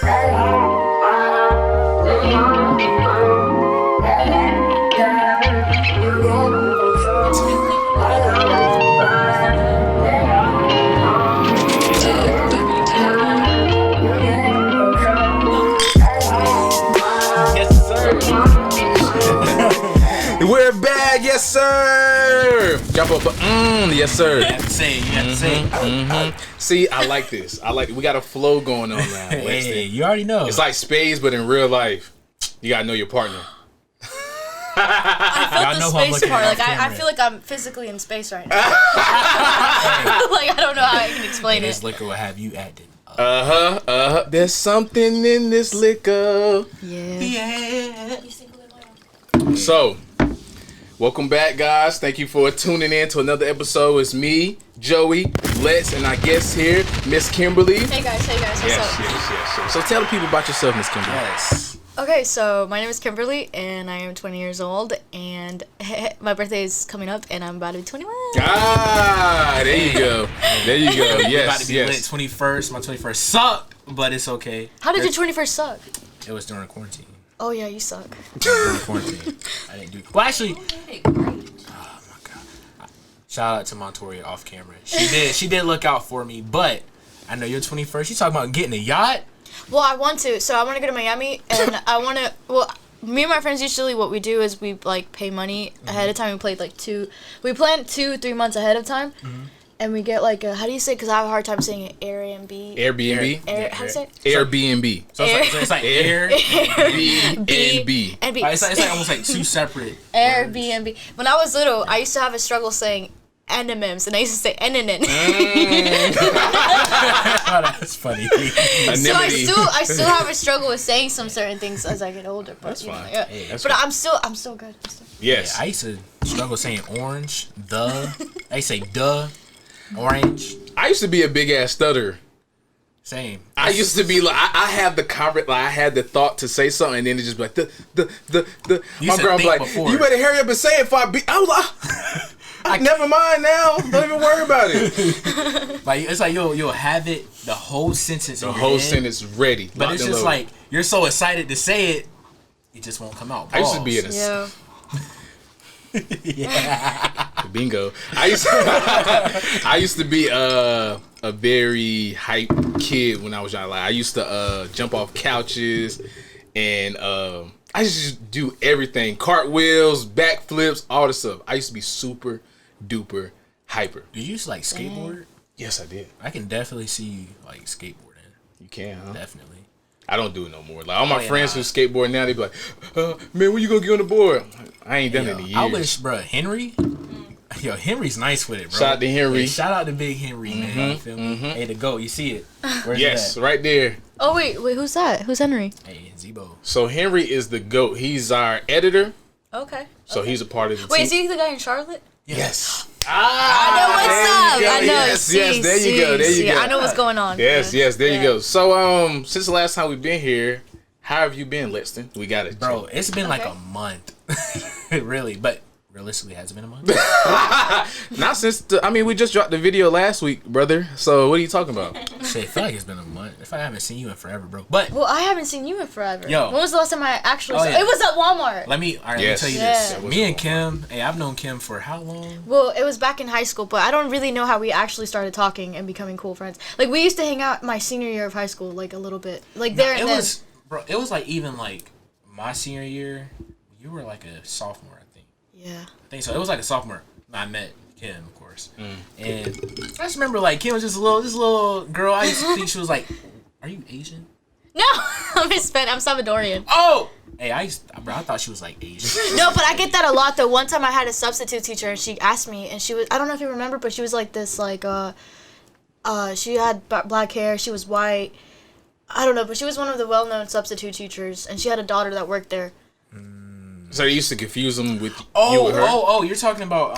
We're back, yes sir. Drop up, yes sir. You have to say it. You have to say it. See, I like this. We got a flow going on now. Hey, you already know. It's like spades, but in real life, you gotta know your partner. I felt the space part. Like I feel like I'm physically in space right now. Like I don't know how I can explain it. This liquor will have you acting. There's something in this liquor. Yeah. So, welcome back, guys. Thank you for tuning in to another episode. It's me, Joey, Lex, and our guest here, Miss Kimberly. Hey guys. What's up? Yes. So tell the people about yourself, Miss Kimberly. Yes. Okay, so my name is Kimberly, and I am 20 years old, and my birthday is coming up, and I'm about to be 21. Ah, there you go. There you go. Yes, About to be lit 21st. My 21st sucked, but it's okay. How did your 21st suck? It was during quarantine. Oh yeah, you suck. During quarantine. I didn't do. Well, actually. Oh my god. Shout out to Montoria off camera. She did look out for me, but I know you're 21st. You talking about getting a yacht? Well, I want to. So I want to go to Miami, and I want to. Well, me and my friends usually what we do is we like pay money ahead of time. We played We plan 2-3 months ahead of time, and we get like a. How do you say? Because I have a hard time saying it. Airbnb. Airbnb. How do you say it? Airbnb. So it's like Air. Airbnb. It's like almost like two separate. Airbnb. When I was little, I used to have a struggle saying N&M's, and I used to say N&N. Oh, that's funny. So I still have a struggle with saying some certain things as I get older. But That's fine. Yeah. Hey, that's but fine. I'm still good. Yes. Yeah, I used to struggle saying orange. I used to say duh. Orange. I used to be a big ass stutterer. Same. I used to be like, I have the I had the thought to say something, and then it just be like the. My girl be like, before. you better hurry up and say it. I was like, never mind now. Don't even worry about it. Like it's like you'll have it the whole sentence. The whole sentence ready. But it's just like you're so excited to say it, it just won't come out. I used to be in a bingo. I used to be a very hype kid when I was young. Like I used to jump off couches and I used to do everything, cartwheels, backflips, all the stuff. I used to be super duper hyper. Do you used to like skateboard? Yes, I did. I can definitely see you like skateboarding. You can, huh? Definitely. I don't do it no more. Like all my friends who skateboard now, they be like, man, when you gonna get on the board? I ain't done it in years. I wish, bro, Henry. Yo, Henry's nice with it, bro. Shout out to Henry. Hey, shout out to Big Henry, man. You feel me? Hey, the GOAT, you see it? Where's yes, it at? right there. Oh wait, who's that? Who's Henry? Hey, Zebo. So Henry is the GOAT. He's our editor. Okay. So he's a part of the Wait, team. is he the guy in Charlotte? Yes. I know what's up. I know. Yes, there you go. There you go. I know what's going on. Yes, there you go. So since the last time we've been here, how have you been, Lexton? We got it, bro. It's been like a month, really, but realistically, has it been a month? Not since we just dropped the video last week, brother. So what are you talking about? Shit, I feel like it's been a month. If I haven't seen you in forever, bro. But I haven't seen you in forever. Yo, when was the last time I actually saw? It was at Walmart. Let me tell you this. Yeah. Me and Kim, I've known Kim for how long? Well, it was back in high school, but I don't really know how we actually started talking and becoming cool friends. Like we used to hang out my senior year of high school, like a little bit, like there and then. Bro, it was like even like my senior year. You were like a sophomore, I think. Yeah. I think so. It was like a sophomore. I met Kim, of course, and I just remember like Kim was just a little girl. I used to think she was like, "Are you Asian?" No, I'm Hispanic. I'm Salvadorian. Oh. Hey, I thought she was like Asian. No, but I get that a lot though. One time I had a substitute teacher and she asked me, and she was, I don't know if you remember, but she was like this, like she had black hair, she was white. I don't know, but she was one of the well-known substitute teachers, and she had a daughter that worked there. So they used to confuse them with you with her? Oh, you're talking about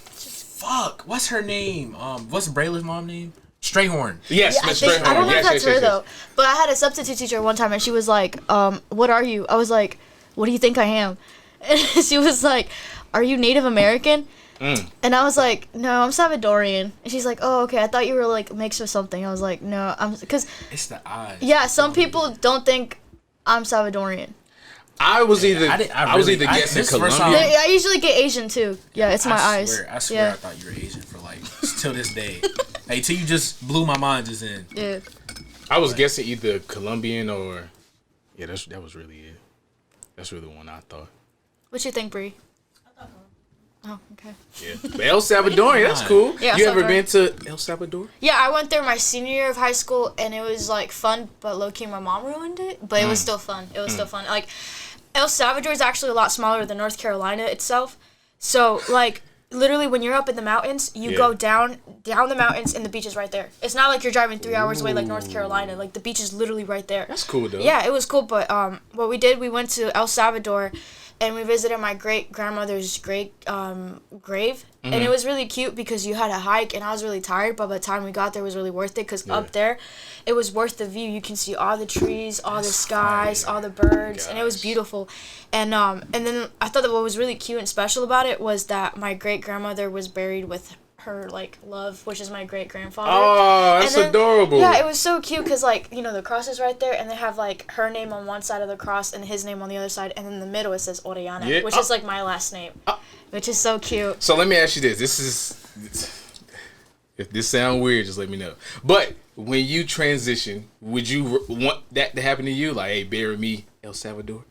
fuck, what's her name? What's Brayla's mom name? Strayhorn. Yes, yeah, Miss Strayhorn. I don't know if that's her yes. though. But I had a substitute teacher one time, and she was like, "What are you?" I was like, "What do you think I am?" And she was like, "Are you Native American?" And I was like, no, I'm Salvadorian. And she's like, oh, okay, I thought you were like mixed or something. I was like, no, because It's the eyes. yeah, some people don't think I'm Salvadorian. I was either guessing Colombian. I usually get Asian too. Yeah, it's my eyes. I swear I thought you were Asian for like till this day. Hey, till you just blew my mind just in. Yeah. I was guessing either Colombian or that was really it. That's really the one I thought. What you think, Bree? Oh, okay. Yeah, but El Salvadorian, that's cool. Yeah, you ever been to El Salvador? Yeah, I went there my senior year of high school, and it was like fun, but low key my mom ruined it. But it was still fun. It was still fun. Like El Salvador is actually a lot smaller than North Carolina itself. So like literally, when you're up in the mountains, you go down the mountains, and the beach is right there. It's not like you're driving 3 hours away like North Carolina. Like the beach is literally right there. That's cool though. Yeah, it was cool. But what we did, we went to El Salvador. And we visited my great-grandmother's grave. And it was really cute because you had a hike, and I was really tired, but by the time we got there, it was really worth it because up there, it was worth the view. You can see all the trees, all the skies, all the birds, and it was beautiful. And then I thought that what was really cute and special about it was that my great-grandmother was buried with her like love, which is my great-grandfather. Oh, that's adorable. Yeah, it was so cute because like, you know, the cross is right there, and they have like her name on one side of the cross and his name on the other side, and in the middle it says Oriana, which is like my last name, which is so cute. So let me ask you this. If this sounds weird, just let me know. But when you transition, would you want that to happen to you? Like, hey, bury me, El Salvador?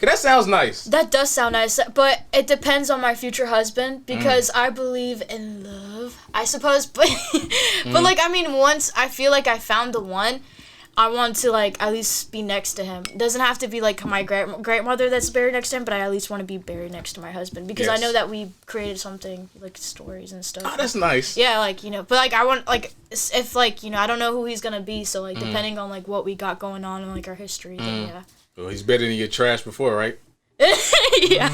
Cause that sounds nice. That does sound nice, but it depends on my future husband because I believe in love, I suppose. But but like, I mean, once I feel like I found the one, I want to like at least be next to him. It doesn't have to be like my grandmother that's buried next to him, but I at least want to be buried next to my husband because I know that we created something like stories and stuff. Oh, that's nice. Yeah, like, you know, but like I want like if like, you know, I don't know who he's gonna be, so like depending on like what we got going on and like our history, then yeah. Well, he's better than your trash before, right? Yeah.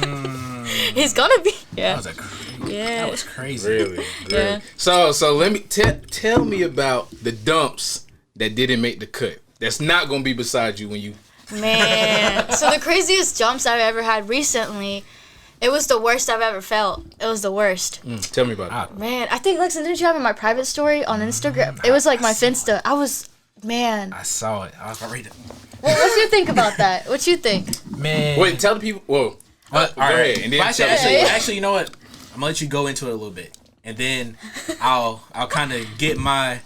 He's gonna be. Yeah. That was crazy. Really? Yeah. So let me tell me about the dumps that didn't make the cut. That's not gonna be beside you when you. Man. So the craziest jumps I've ever had recently, it was the worst I've ever felt. It was the worst. Tell me about it. Man, I think Lexton, didn't you have in my private story on Instagram? It was like my Finsta. I saw it. I was ready to. Well, what do you think about that? What you think? Man. Wait, tell the people. Whoa. All right. ahead. And then Actually, you know what? I'm gonna let you go into it a little bit, and then I'll kind of get my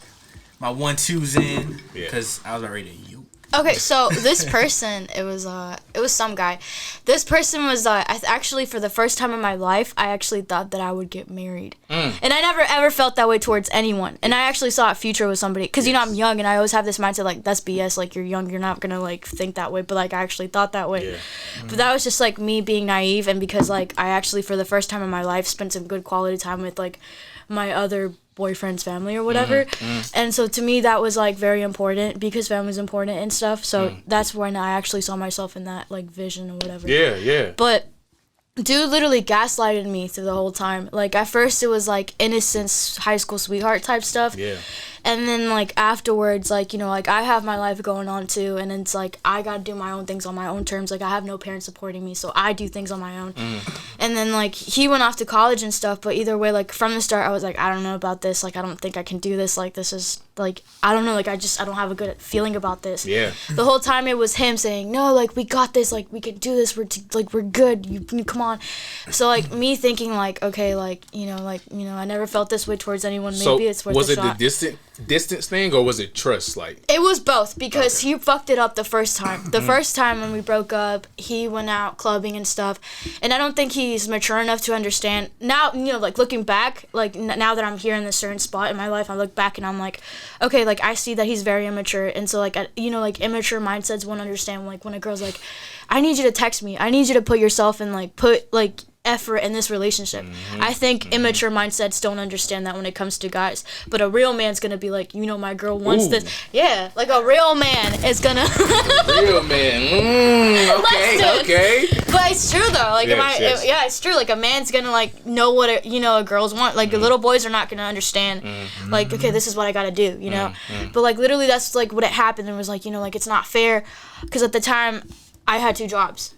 1-2s in because I was already you. Okay, so this person, it was some guy. This person was actually for the first time in my life, I actually thought that I would get married, and I never ever felt that way towards anyone. And I actually saw a future with somebody because you know I'm young, and I always have this mindset like that's BS. Like you're young, you're not gonna like think that way. But like I actually thought that way. Yeah. But that was just like me being naive, and because like I actually for the first time in my life spent some good quality time with like my other boyfriend's family or whatever. And so to me that was like very important because family's important and stuff. So that's when I actually saw myself in that like vision or whatever. Yeah. But dude literally gaslighted me through the whole time. Like at first it was like innocent high school sweetheart type stuff. Yeah. And then like afterwards, like, you know, like I have my life going on too, and it's like I gotta do my own things on my own terms. Like I have no parents supporting me, so I do things on my own. And then like he went off to college and stuff, but either way, like from the start I was like, I don't know about this, like I don't think I can do this, like this is like I don't know, like I don't have a good feeling about this. Yeah. The whole time it was him saying, no, like we got this, like we can do this, we're good, you come on. So like me thinking like, okay, like you know I never felt this way towards anyone, maybe it's worth a shot. Was it the distance thing or was it trust? Like it was both because he fucked it up the first time. The first time when we broke up, he went out clubbing and stuff, and I don't think he's mature enough to understand now. You know, like looking back, like now that I'm here in this certain spot in my life, I look back and I'm like, okay, like I see that he's very immature, and so like you know, like immature mindsets won't understand like when a girl's like, I need you to text me, I need you to put yourself in like put like effort in this relationship. I think immature mindsets don't understand that when it comes to guys, but a real man's gonna be like, you know, my girl wants this. Yeah, like a real man is gonna real man. Okay. But it's true though, like it's true, like a man's gonna like know what a girls want, like little boys are not gonna understand like, okay, this is what I gotta do, you know. But like literally that's like what it happened, and was like, you know, like it's not fair because at the time I had 2 jobs.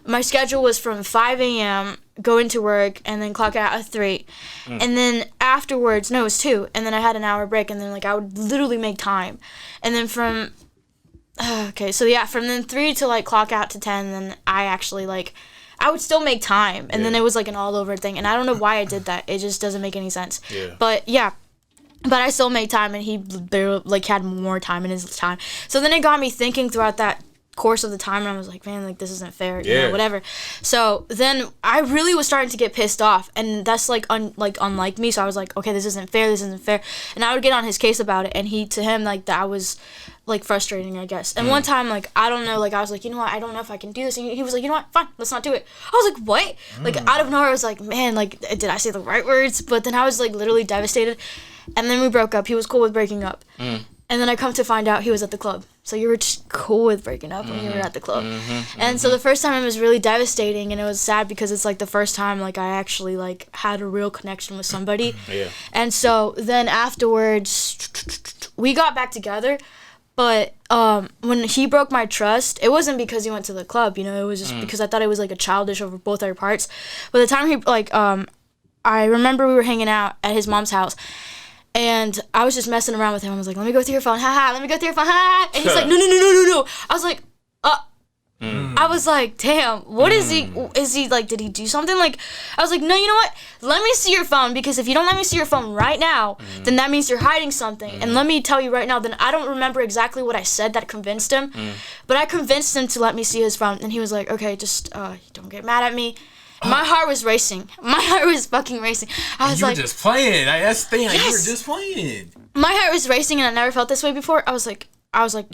My schedule was from 5 a.m. go into work, and then clock out at 3. And then afterwards, no, it was 2. And then I had an hour break, and then, like, I would literally make time. And then from then 3 to, like, clock out to 10, then I actually, like, I would still make time. And then it was, like, an all-over thing. And I don't know why I did that. It just doesn't make any sense. Yeah. But, yeah. But I still made time, and he barely, like, had more time in his time. So then it got me thinking throughout that course of the time, and I was like, man, like, this isn't fair, you know, whatever. So then I really was starting to get pissed off, and that's, like, unlike me. So I was like, okay, this isn't fair, and I would get on his case about it, and to him, like, that was, like, frustrating, I guess. And one time, like, I don't know, like, I was like, you know what, I don't know if I can do this, and he was like, you know what, fine, let's not do it. I was like, what? Like, out of nowhere, I was like, man, like, did I say the right words? But then I was, like, literally devastated, and then we broke up. He was cool with breaking up. And then I come to find out he was at the club. So you were just cool with breaking up when you were at the club. And so the first time it was really devastating, and it was sad because it's, like, the first time, like, I actually, like, had a real connection with somebody. And so then afterwards, we got back together. But when he broke my trust, it wasn't because he went to the club, you know. It was just because I thought it was, like, a childish over both our parts. But the time he, like, I remember we were hanging out at his mom's house. And I was just messing around with him. I was like, let me go through your phone, haha, let me go through your phone, haha. And he's like, no. I was like, I was like, damn, what is he, like, did he do something? Like, I was like, no, you know what? Let me see your phone, because if you don't let me see your phone right now, then that means you're hiding something. And let me tell you right now, then I don't remember exactly what I said that convinced him, but I convinced him to let me see his phone. And he was like, okay, just don't get mad at me. My heart was racing. My heart was fucking racing. I was you like, were just playing. That's the thing. Like, yes. you were just playing. My heart was racing, and I never felt this way before. I was like,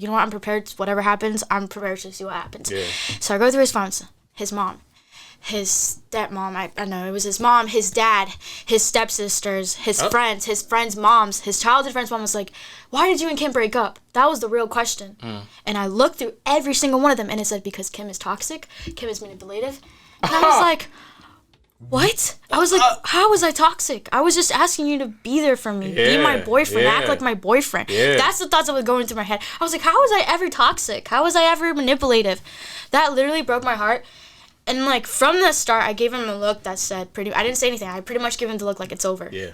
you know what? I'm prepared. Whatever happens, I'm prepared to see what happens. Yeah. So I go through his phones. His mom, his stepmom. I know it was his mom, his dad, his stepsisters, his friends' moms, his childhood friend's mom was like, why did you and Kim break up? That was the real question. And I looked through every single one of them, and it said because Kim is toxic, Kim is manipulative. And I was like, what? I was like, how was I toxic? I was just asking you to be there for me. Be my boyfriend. Act like my boyfriend. That's the thoughts that were going through my head. I was like, how was I ever toxic? How was I ever manipulative? That literally broke my heart. And, like, from the start, I gave him a look that said I didn't say anything. I pretty much gave him the look like it's over. Yeah.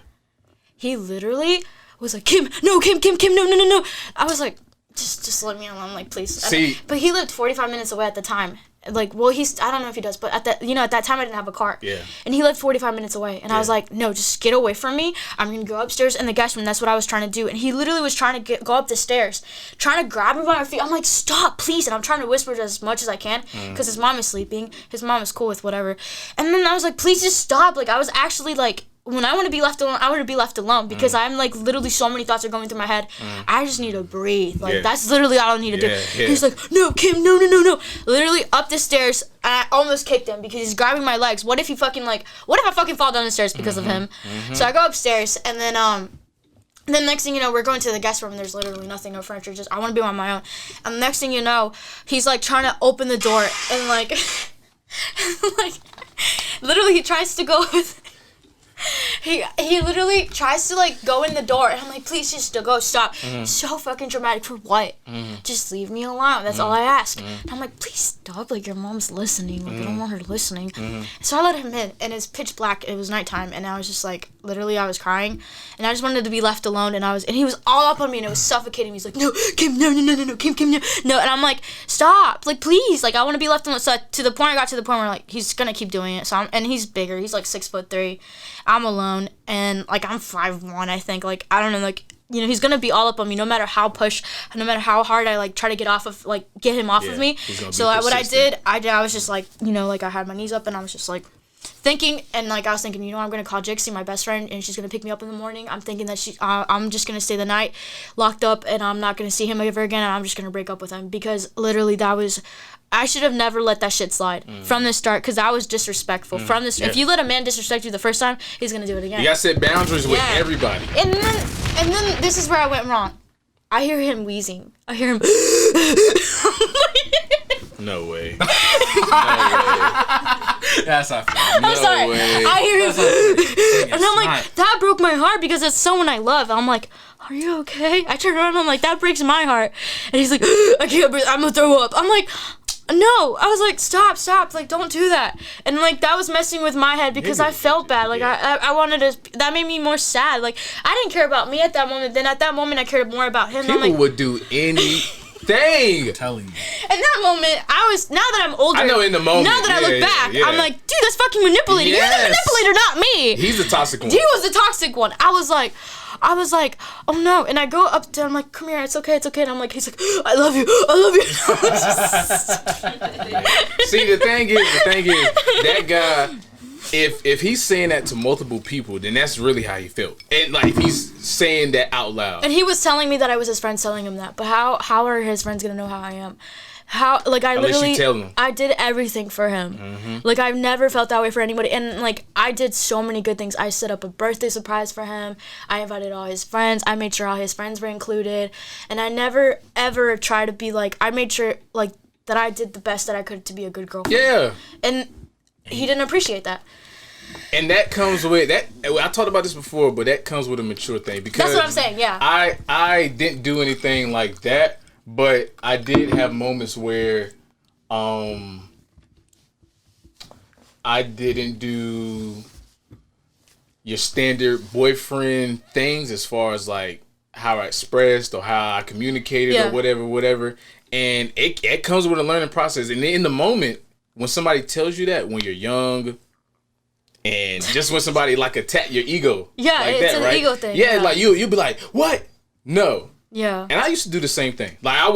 He literally was like, Kim, no. I was like, just let me alone, like, please. See. But he lived 45 minutes away at the time. Like, well, I don't know if he does, but at that time I didn't have a car. Yeah. And he lived 45 minutes away. And I was like, no, just get away from me. I'm going to go upstairs in the guest room. That's what I was trying to do. And he literally was trying to go up the stairs, trying to grab me by my feet. I'm like, stop, please. And I'm trying to whisper as much as I can because his mom is sleeping. His mom is cool with whatever. And then I was like, please just stop. Like, I was actually, like, when I want to be left alone, I want to be left alone because I'm, like, literally so many thoughts are going through my head. I just need to breathe. Like, that's literally all I need to do. Yeah. He's like, no, Kim, no. Literally up the stairs, and I almost kicked him because he's grabbing my legs. What if I fucking fall down the stairs because of him? So I go upstairs, and then next thing you know, we're going to the guest room, and there's literally nothing, no furniture, just I want to be on my own. And the next thing you know, he's, like, trying to open the door, and, like, like, literally he tries to go with... He literally tries to, like, go in the door, and I'm like, please just go, stop. So fucking dramatic. For what? Just leave me alone. That's all I ask. And I'm like, please stop. Like, your mom's listening. Like, I don't want her listening. So I let him in, and it's pitch black. It was nighttime, and I was just like, literally, I was crying, and I just wanted to be left alone. And he was all up on me, and it was suffocating me. He's like, no, Kim, no, Kim, no. And I'm like, stop, like, please, like, I want to be left alone. So I got to the point where, like, he's gonna keep doing it. So and he's bigger. He's like 6'3". I'm alone, and, like, I'm 5'1", I think. Like, I don't know, like, you know, he's gonna be all up on me no matter how hard I, like, try to get him off of me. So what I did, I was just, like, you know, like, I had my knees up, and I was just, like, thinking, and, like, I was thinking, you know, I'm gonna call Jixie, my best friend, and she's gonna pick me up in the morning. I'm thinking that I'm just gonna stay the night locked up, and I'm not gonna see him ever again, and I'm just gonna break up with him, because literally I should have never let that shit slide from the start, because I was disrespectful from this. If you let a man disrespect you the first time, he's gonna do it again. You gotta set boundaries with everybody. And then this is where I went wrong. I hear him wheezing. I hear him. No way. That's not fair. I'm sorry. Way. I hear him. And I'm like, that broke my heart because it's someone I love. I'm like, are you okay? I turn around and I'm like, that breaks my heart. And he's like, I can't breathe. I'm gonna throw up. I'm like, no, I was like, stop, like, don't do that. And, like, that was messing with my head because I felt bad. Like, I wanted to, that made me more sad. Like, I didn't care about me at that moment. Then at that moment, I cared more about him. People would do anything. I'm telling you. In that moment, now that I'm older. I know in the moment. Now that I look back, I'm like, dude, that's fucking manipulating. Yes. You're the manipulator, not me. He's the toxic one. He was the toxic one. I was like, oh no. And I go up to him, I'm like, come here, it's okay. And I'm like, he's like, I love you. See, the thing is, that guy, if he's saying that to multiple people, then that's really how he felt. And like, if he's saying that out loud. And he was telling me that I was his friend telling him that. But how are his friends gonna know how I am? How, like, I Unless literally, you tell them. I did everything for him. Like, I've never felt that way for anybody. And, like, I did so many good things. I set up a birthday surprise for him. I invited all his friends. I made sure all his friends were included. And I never, ever tried to be, like, I made sure, like, that I did the best that I could to be a good girlfriend. Yeah. And he didn't appreciate that. And that comes with, that. I talked about this before, but that comes with a mature thing. Because that's what I'm saying, yeah. I didn't do anything like that. But I did have moments where I didn't do your standard boyfriend things as far as like how I expressed or how I communicated or whatever. And it comes with a learning process. And in the moment, when somebody tells you that, when you're young, and just when somebody like attack your ego. Yeah, like it's that, an right? ego thing. Yeah, like you'll be like, what? No. Yeah. And I used to do the same thing. Like, I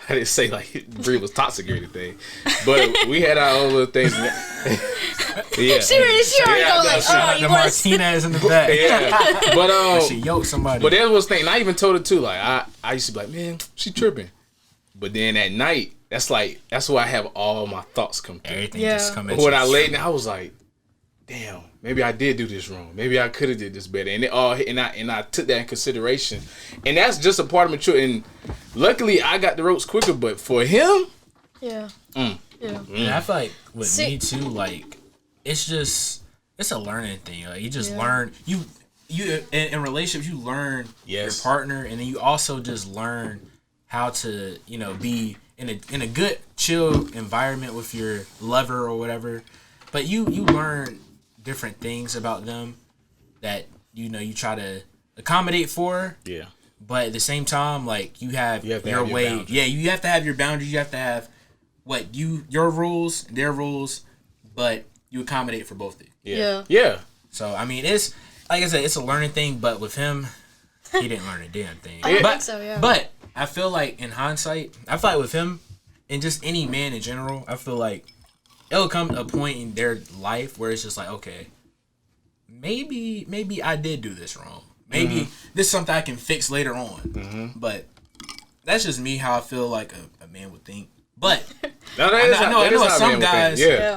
didn't say like Bree was toxic or anything, but we had our own little things. Yeah. She already going like, oh, the Martinez in the back. Yeah. But she yoked somebody. But there was thing. I even told her too. Like, I used to be like, man, she tripping. But then at night, that's where I have all my thoughts come through. Everything just come at When you. I laid down, I was like, damn, maybe I did do this wrong. Maybe I could have did this better. And it all and I took that in consideration. And that's just a part of maturity. And luckily I got the ropes quicker, but for him, yeah. Yeah, I feel like with me too, like it's a learning thing. Like you just learn you in relationships you learn your partner, and then you also just learn how to, be in a good chill environment with your lover or whatever. But you learn different things about them that you try to accommodate for. Yeah. But at the same time, like you have your way. Yeah, you have to have your boundaries. You have to have your rules, their rules, but you accommodate for both of you. Yeah. So I mean, it's like I said, it's a learning thing. But with him, he didn't learn a damn thing. I think so. Yeah. But I feel like in hindsight, I feel like with him and just any man in general, I feel like it'll come to a point in their life where it's just like, okay, maybe I did do this wrong. Maybe this is something I can fix later on. But that's just me, how I feel like a man would think. But I know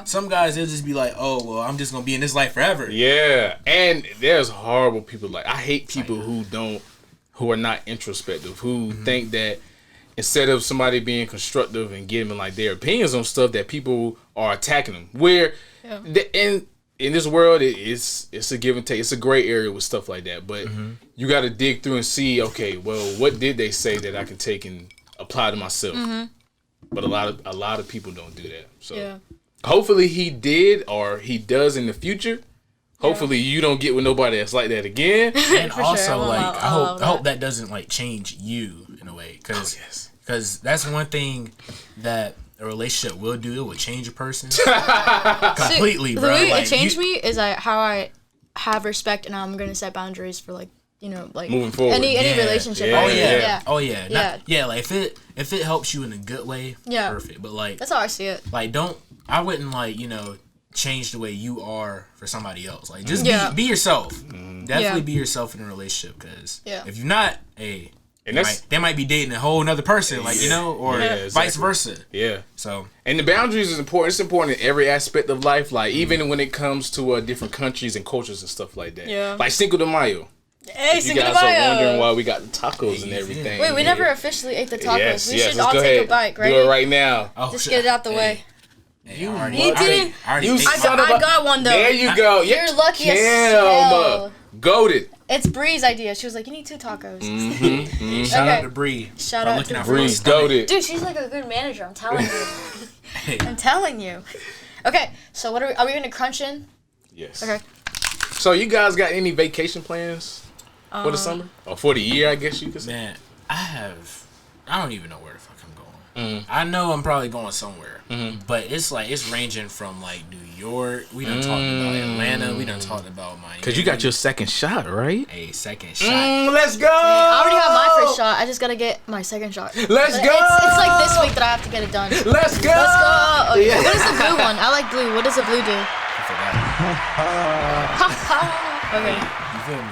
some guys they'll just be like, oh well, I'm just gonna be in this life forever. Yeah, and there's horrible people. Like, I hate people who are not introspective, who think that instead of somebody being constructive and giving like their opinions on stuff, that people are attacking them. Where in this world, it's a give and take. It's a gray area with stuff like that. But you got to dig through and see, okay, well, what did they say that I can take and apply to myself? But a lot of people don't do that. So hopefully he did, or he does in the future. Hopefully you don't get with nobody that's like that again. And also, I hope that doesn't like change you in a way, because that's one thing that a relationship will do. It will change a person completely, bro. The way it changed me is how I have respect, and I'm gonna set boundaries for like moving forward. Any relationship. Like if it helps you in a good way, perfect. But like that's how I see it. Like I wouldn't change the way you are for somebody else. Like just be yourself. Definitely be yourself in a relationship, because if you're not, they might be dating a whole another person, or vice versa. Yeah. So, and the boundaries is important. It's important in every aspect of life. Like even when it comes to different countries and cultures and stuff like that. Yeah. Like Cinco de Mayo. Hey, you guys are wondering why we got the tacos and everything. Wait, we never officially ate the tacos. We should all take a bite, right? Do it right now. Just get it out the way. You already I got one though. There you go. You're lucky as hell. Goated. It's Bree's idea. She was like, you need 2 tacos. Shout out to Bree. Shout out to Bree. Goated. Dude, she's like a good manager. I'm telling you. I'm telling you. Okay, so what are we going to crunch in? Yes. Okay. So you guys got any vacation plans for the summer? Or for the year, I guess you could say? Man, I don't even know where the fuck I'm going. I know I'm probably going somewhere. But it's ranging from like New York. We done talked about Atlanta. We done talked about Miami. Because you got your second shot, right? A second shot. Let's go! I already got my first shot. I just got to get my second shot. Let's But go! It's like this week that I have to get it done. Let's go! Let's go! Okay. Yeah. What is the blue one? I like blue. What does the blue do? I forgot. Okay. You feel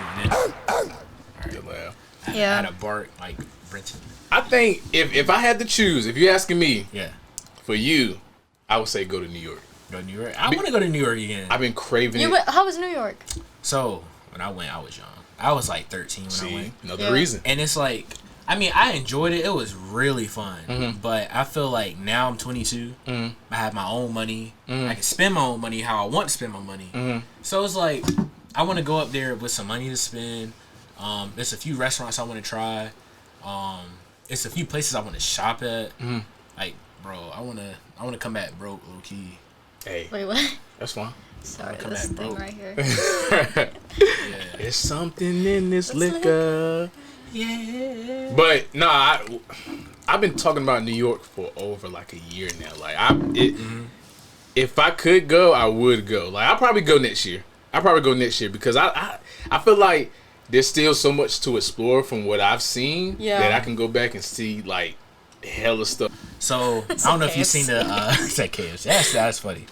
me? Good laugh. I Yeah. had a bark like Brenton. I think if I had to choose, if you're asking me, Yeah. for you, I would say go to New York. Go to New York. I want to go to New York again. I've been craving You it. went, how was New York? So when I went, I was young. I was like 13 when I See, went. another reason. And it's like, I mean, I enjoyed it. It was really fun. But I feel like now I'm 22. I have my own money. I can spend my own money how I want to spend my money. So it's like, I want to go up there with some money to spend. There's a few restaurants I want to try. It's a few places I want to shop at. Like, bro, I want to come back broke, low key. Hey, Wait, what? that's fine. Sorry, come this back, thing bro. right here. Yeah. There's something in this liquor. Yeah. But nah, I've been talking about New York for over like a year now. Like if I could go, I would go. Like I'll probably go next year. Because I feel like there's still so much to explore from what I've seen that I can go back and see like hella stuff. So I don't know if you've seen the it's like KFC. That's funny.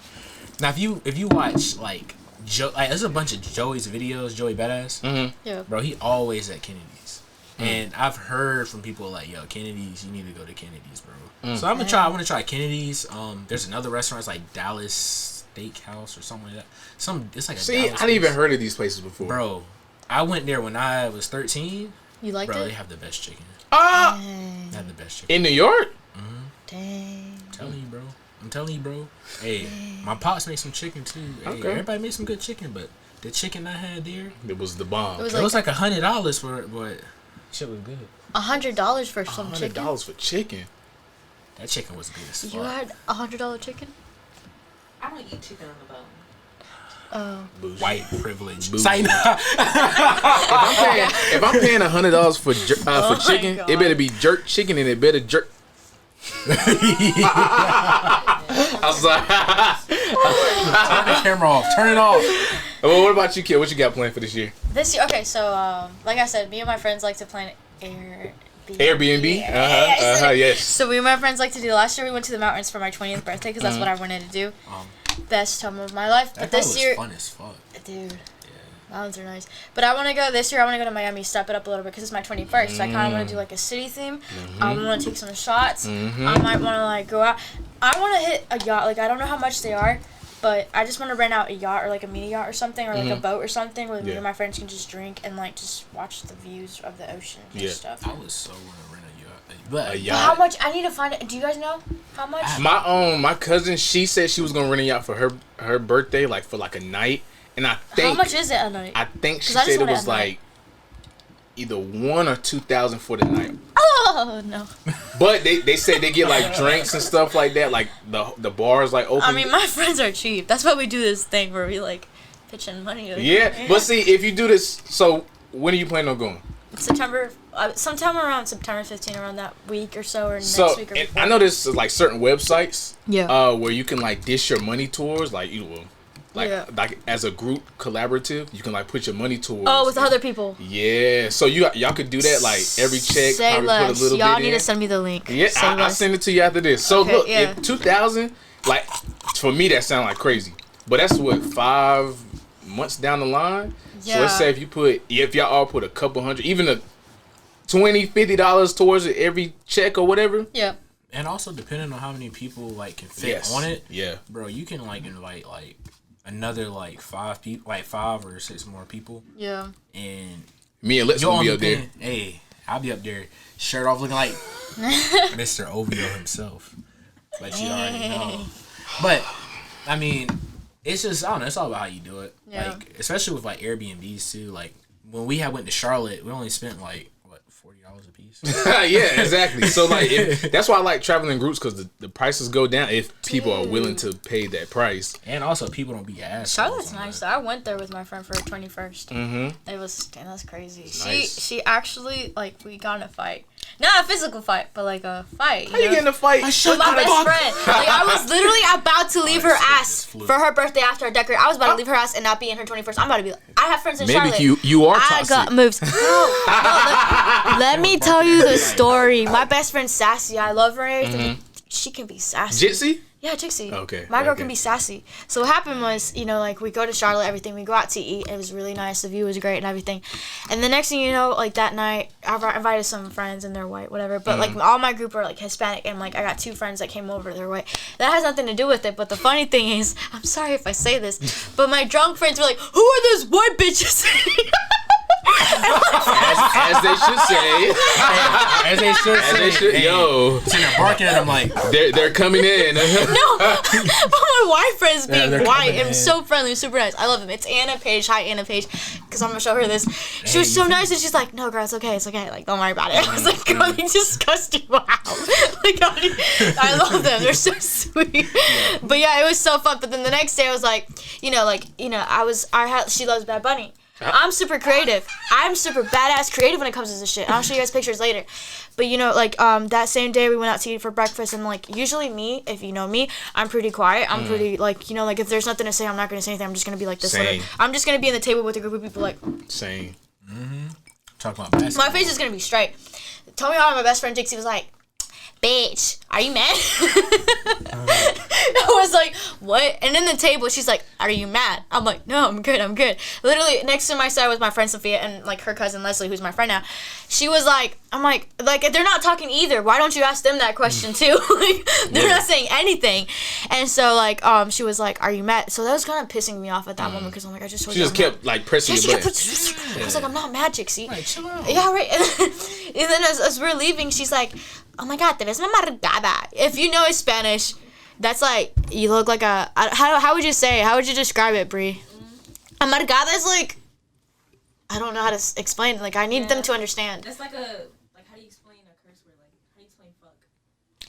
Now if you watch like there's a bunch of Joey's videos, Joey Badass. Yeah. Bro, he always at Kennedy's. And I've heard from people like, yo, Kennedy's, you need to go to Kennedy's, bro. So I want to try Kennedy's. There's another restaurant, it's like Dallas Steakhouse or something like that. It's like a See, Dallas I didn't even place. heard of these places before. Bro, I went there when I was 13. You liked Bro, it? they have the best chicken. Ah, They have the best chicken. in New York? Dang. I'm telling you, bro. Hey, my pops make some chicken too. Hey, Okay. everybody makes some good chicken, but the chicken I had there, It was the bomb. It was it was like $100 for it, but shit was good. $100 for some chicken. $100 for chicken. That chicken was good as fuck. You had $100 chicken? I don't eat chicken on the bone. Oh. Bougie. White privilege. Bougie. Sign up. If I'm paying $100 for my chicken, God. it better be jerk chicken and it better jerk. I was like, Turn the camera off. Turn it off. well, what about you, kid? What you got planned for this year? This year, okay, so like I said, me and my friends like to plan Airbnb? Yes. So me and my friends like to do. Last year we went to the mountains for my 20th birthday because that's what I wanted to do. Best time of my life. That But this was year, fun as fuck. dude, mountains are nice. But I want to go this year. I want to go to Miami, step it up a little bit because it's my 21st. So I kind of want to do like a city theme. I want to take some shots. I might want to like go out. I want to hit a yacht. Like I don't know how much they are, but I just want to rent out a yacht or like a mini yacht or something or like a boat or something where me and my friends can just drink and like just watch the views of the ocean and stuff. I was so gonna rent a yacht. But A But yacht. how much? I need to find it. Do you guys know how much? My cousin, she said she was gonna rent a yacht for her birthday, like for like a night, and I think How much is it a night? I think she 'Cause I just said it want it was at night. like either 1,000 or 2,000 for the night. Oh no! But they said they get like drinks and stuff like that, like the bars like open. I mean, my friends are cheap. That's why we do this thing where we like pitch in money. yeah, but see, if you do this, so when are you planning on going? September, sometime around September 15, around that week or so, or next So week or and before. I know there's like certain websites, Yeah. where you can like dish your money towards, like Yeah. like as a group collaborative, you can like put your money towards. Oh, with other people. Yeah, so y'all could do that like every check. Say probably less. put a little Y'all bit need in. to send me the link. Yeah, Say I'll less. send it to you after this. So Okay, look, yeah. if 2,000, like for me that sound like crazy, but that's what 5 months down the line. So let's Yeah. say if y'all all put a couple hundred, even a $20, $50 towards it every check or whatever. Yeah. and also depending on how many people like can fit on it, Yeah. bro, you can like invite like another like 5 people, like 5 or 6 more people, Yeah. and Me and Let's you'll gonna be only up there. paying, hey, I'll be up there, shirt off, looking like Mr. OVO himself. But you already know. But I mean, it's just, I don't know. It's all about how you do it. Yeah. Like, especially with like Airbnbs too. Like when we went to Charlotte, we only spent like what $40 a piece. Yeah, exactly. So like, that's why I like traveling in groups because the prices go down if people are willing to pay that price. And also, people don't be assholes. Charlotte's nice. I went there with my friend for her 21st. Mm-hmm. It was, damn, that's crazy. Nice. She actually, like, we got in a fight. Not a physical fight, but like a fight. How you get in a fight? With my best friend. Like, I was literally about to leave her ass for her birthday after I decorated. I was about to leave her ass and not be in her 21st. I'm about to be like, I have friends in Charlotte. Maybe you are toxic. I got moves. Let me tell you the story. My best friend's sassy. I love her and everything. She can be sassy. Jitsi? Yeah, Jixie. Okay. My girl can be sassy. So what happened was, you know, like we go to Charlotte, everything. We go out to eat. It was really nice. The view was great and everything. And the next thing you know, like that night, I invited some friends and they're white, whatever. But like all my group are like Hispanic and like I got 2 friends that came over. They're white. That has nothing to do with it. But the funny thing is, I'm sorry if I say this, but my drunk friends were like, "Who are those white bitches?" As they should say. As they should say. Yo. So they're barking at them like they're coming in. No, but my white friends being they're white coming and in. so friendly, super nice. I love them. It's Anna Page. Hi, Anna Page. Because I'm going to show her this. She was so nice and she's like, "No, girl, it's okay. It's okay. Like, don't worry about it." I was like, "Girl, they just cussed you out." Like, I love them. They're so sweet. Yeah. But yeah, it was so fun. But then the next day I was like, she loves Bad Bunny. I'm super creative. I'm super badass creative when it comes to this shit. I'll show you guys pictures later. But you know, like that same day we went out to eat for breakfast and like usually me, if you know me, I'm pretty quiet. I'm pretty like, you know, like if there's nothing to say, I'm not gonna say anything. I'm just gonna be like this. Same. I'm just gonna be in the table with a group of people like. Same. talk about basketball. My face is gonna be straight. Tell me how my best friend Dixie was like, "Bitch, are you mad?" I was like, "What?" And then the table, she's like, "Are you mad?" I'm like, "No, I'm good, I'm good." Literally, next to my side was my friend Sophia and, like, her cousin Leslie, who's my friend now. She was like, I'm like, they're not talking either. Why don't you ask them that question, too? Like, they're not saying anything. And so, like, she was like, "Are you mad?" So that was kind of pissing me off at that moment because I'm like, I just told She you just I'm kept, like, pressing not. your button. I was like, "I'm not mad, Dixie." Right, chill out. Yeah, right. And then as we're leaving, she's like, "Oh my God, te ves amargada." If you know Spanish, that's like, you look like a, how would you say it? How would you describe it, Brie? Amargada is like, I don't know how to explain it. Like, I need them to understand. That's like how do you explain a curse word? Like, how do you explain fuck?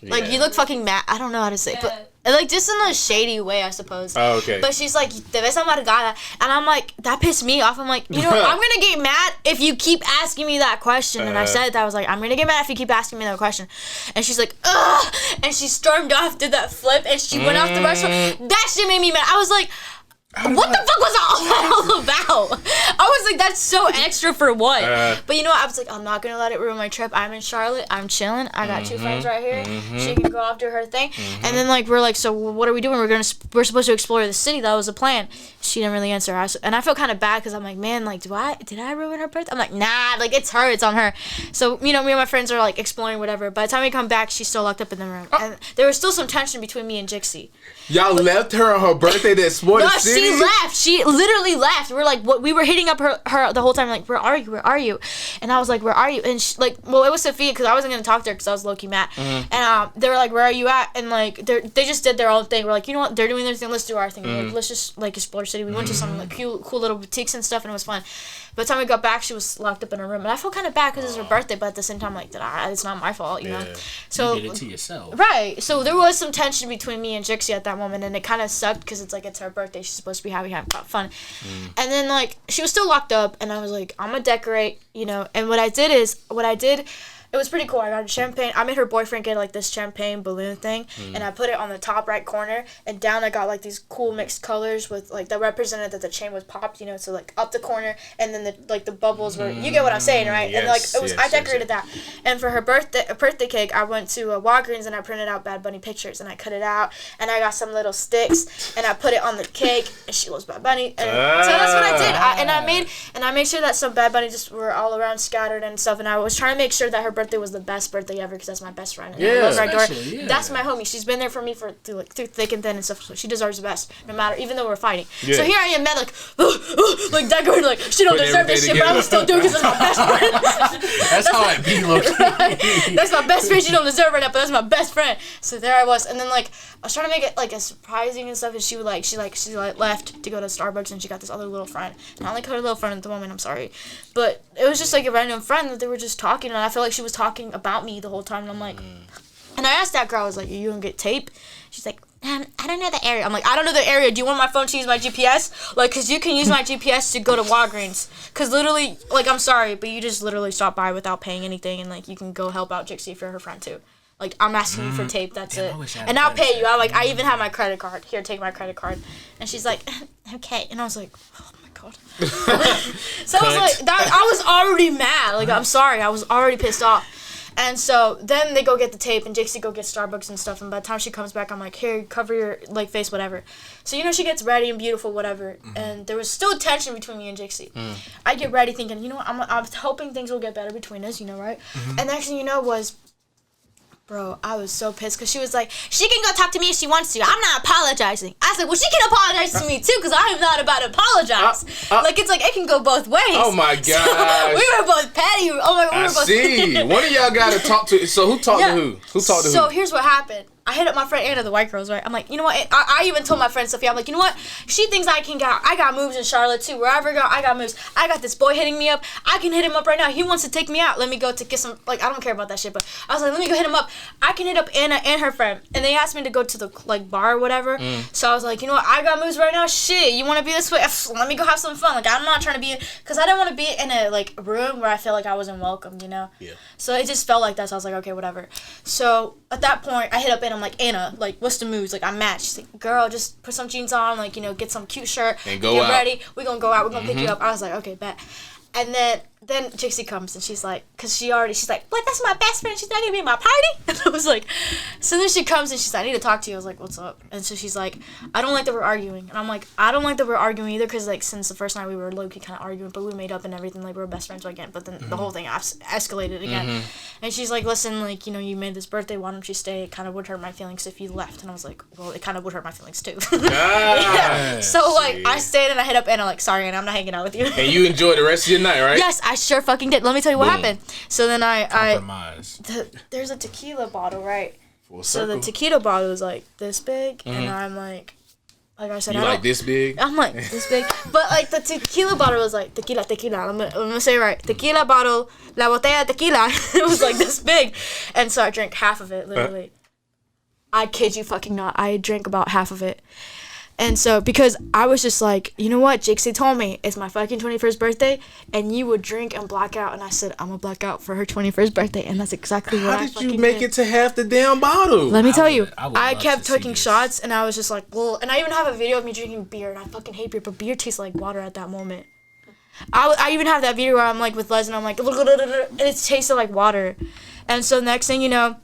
Like, you look fucking mad. I don't know how to say it. But, like, just in a shady way, I suppose. Oh, okay. But she's like, "Te ves amargada." And I'm like, that pissed me off. I'm like, you know, I'm going to get mad if you keep asking me that question. And I said that. I was like, I'm going to get mad if you keep asking me that question. And she's like, "Ugh." And she stormed off, did that flip, and she went off the restaurant. That shit made me mad. I was like, what the fuck was all about? I was like, that's so extra for what? But you know what? I was like, I'm not gonna let it ruin my trip. I'm in Charlotte. I'm chilling. I got two friends right here. She can go off do her thing. And then like we're like, so what are we doing? We're supposed to explore the city. That was the plan. She didn't really answer us, and I felt kind of bad because I'm like, man, like, did I ruin her birthday? I'm like, nah, like it's her. It's on her. So you know, me and my friends are like exploring whatever. By the time we come back, she's still locked up in the room, and there was still some tension between me and Jixie. Y'all left her on her birthday to explore the city? She left. She literally left. We're like, what? We were hitting up her the whole time, like, where are you? Where are you? And I was like, where are you? And she, like, well, it was Sophia because I wasn't gonna talk to her because I was low key mad. And they were like, where are you at? And like, they just did their own thing. We're like, you know what? They're doing their thing. Let's do our thing. Like, let's just like explore the city. We went to some like cool little boutiques and stuff, and it was fun. By the time we got back, she was locked up in her room, and I felt kind of bad because it was her birthday. But at the same time, like, it's not my fault, you know. So you did it to yourself. Right. So there was some tension between me and Jixie at that moment, and it kind of sucked because it's like it's her birthday. She's supposed to be having fun. And then like she was still locked up, and I was like, I'm gonna decorate, you know. And what I did, it was pretty cool. I got a champagne. I made her boyfriend get like this champagne balloon thing, and I put it on the top right corner, and down I got like these cool mixed colors with like that represented that the chain was popped, you know. So like up the corner, and then the bubbles were. You get what I'm saying, right? And like it was. I decorated that. And for her birthday cake, I went to Walgreens and I printed out Bad Bunny pictures, and I cut it out, and I got some little sticks, and I put it on the cake, and she loves Bad Bunny, and so that's what I did. I made sure that some Bad Bunny just were all around scattered and stuff, and I was trying to make sure that her birthday birthday was the best birthday ever because that's my best friend. And Yeah. I love her, adore her. Especially, yeah. That's my homie. She's been there for me through thick and thin and stuff. So she deserves the best, no matter, even though we're fighting. Yeah. So here I am, mad like decorating, like she don't Putting deserve this shit, everything but I'm still doing because that's my best friend. That's how I be, low-key. That's my best friend. She don't deserve right now, but that's my best friend. So there I was, and then like I was trying to make it like as surprising and stuff, and she left to go to Starbucks, and she got this other little friend. And I only called her little friend at the moment. I'm sorry, but it was just like a random friend that they were just talking, and I felt like she was talking about me the whole time. And I'm like, and I asked that girl, I was like, "Are you gonna get tape?" She's like, I don't know the area. I'm like, I don't know the area. Do you want my phone to use my GPS? Like, cause you can use my GPS to go to Walgreens. Cause literally, like, I'm sorry, but you just literally stop by without paying anything, and like, you can go help out Jixie if you're her friend too. Like, I'm asking you for tape. That's Damn, it. I wish I had And a I'll credit pay you. card. I even have my credit card. Here, take my credit card. And she's like, okay. And I was like, oh my god. So I was like, I was already mad. Like, I'm sorry. I was already pissed off. And so then they go get the tape, and Jixie go get Starbucks and stuff. And by the time she comes back, I'm like, here, cover your like face, whatever. So she gets ready and beautiful, whatever. And there was still tension between me and Jixie. I get ready thinking, what? I'm hoping things will get better between us, right? And next thing you know was, bro, I was so pissed because she was like, she can go talk to me if she wants to. I'm not apologizing. I said, well, she can apologize to me too because I am not about to apologize. Like, it's like, it can go both ways. Oh my So, gosh. we were both petty. Oh my god, we I were both see. One of y'all got to talk to. So who talked to who? Who talked to who? So here's what happened. I hit up my friend Anna, the white girls, right? I'm like, you know what? I even told my friend Sophia, I'm like, you know what? She thinks I got moves in Charlotte too. Wherever I go, I got moves. I got this boy hitting me up. I can hit him up right now. He wants to take me out. Let me go to get some, like, I don't care about that shit, but I was like, let me go hit him up. I can hit up Anna and her friend. And they asked me to go to the, like, bar or whatever. So I was like, you know what? I got moves right now. Shit, you want to be this way? Let me go have some fun. Like, I'm not trying to be, because I didn't want to be in a, like, room where I feel like I wasn't welcome, Yeah. So it just felt like that. So I was like, okay, whatever. So at that point, I hit up Anna. I'm like, Anna, like, what's the moves? Like, I'm matched. She's like, girl, just put some jeans on, like, get some cute shirt. And go get out. ready. We're going to go out. We're going to pick you up. I was like, okay, bet. And then Jixie comes, and she's like, she's like, what, that's my best friend? She's not going to be at my party? And I was like, so then she comes, and she's like, I need to talk to you. I was like, what's up? And so she's like, I don't like that we're arguing. And I'm like, I don't like that we're arguing either, because, like, since the first night we were low-key kind of arguing, but we made up and everything, like, we were best friends again. But then the whole thing escalated again. And she's like, listen, like, you made this birthday, why don't you stay? It kind of would hurt my feelings if you left. And I was like, well, it kind of would hurt my feelings too. Yeah. So, like, I stayed and I hit up Anna, like, sorry, Anna, I'm not hanging out with you. And you enjoyed the rest of your night, right? Yes, I sure fucking did. Let me tell you what happened. So then Compromise. there's a tequila bottle, right? Full So circle. the tequila bottle is like this big, and I'm like I said, You I don't. like this big? I'm like this big, but like the tequila bottle was like tequila. I'm gonna say it right. Tequila bottle, la botella de tequila. It was like this big, and so I drank half of it. Literally, I kid you fucking not. I drank about half of it. And so, because I was just like, you know what? Jixie told me it's my fucking 21st birthday, and you would drink and black out. And I said, I'm gonna black out for her 21st birthday, and that's exactly what How I did fucking you make did. it to half the damn bottle? Let me tell you, I would I love kept to see taking this. shots, and I was just like, well, and I even have a video of me drinking beer, and I fucking hate beer, but beer tastes like water at that moment. I even have that video where I'm like with Les, and I'm like, and it tasted like water. And so next thing you know,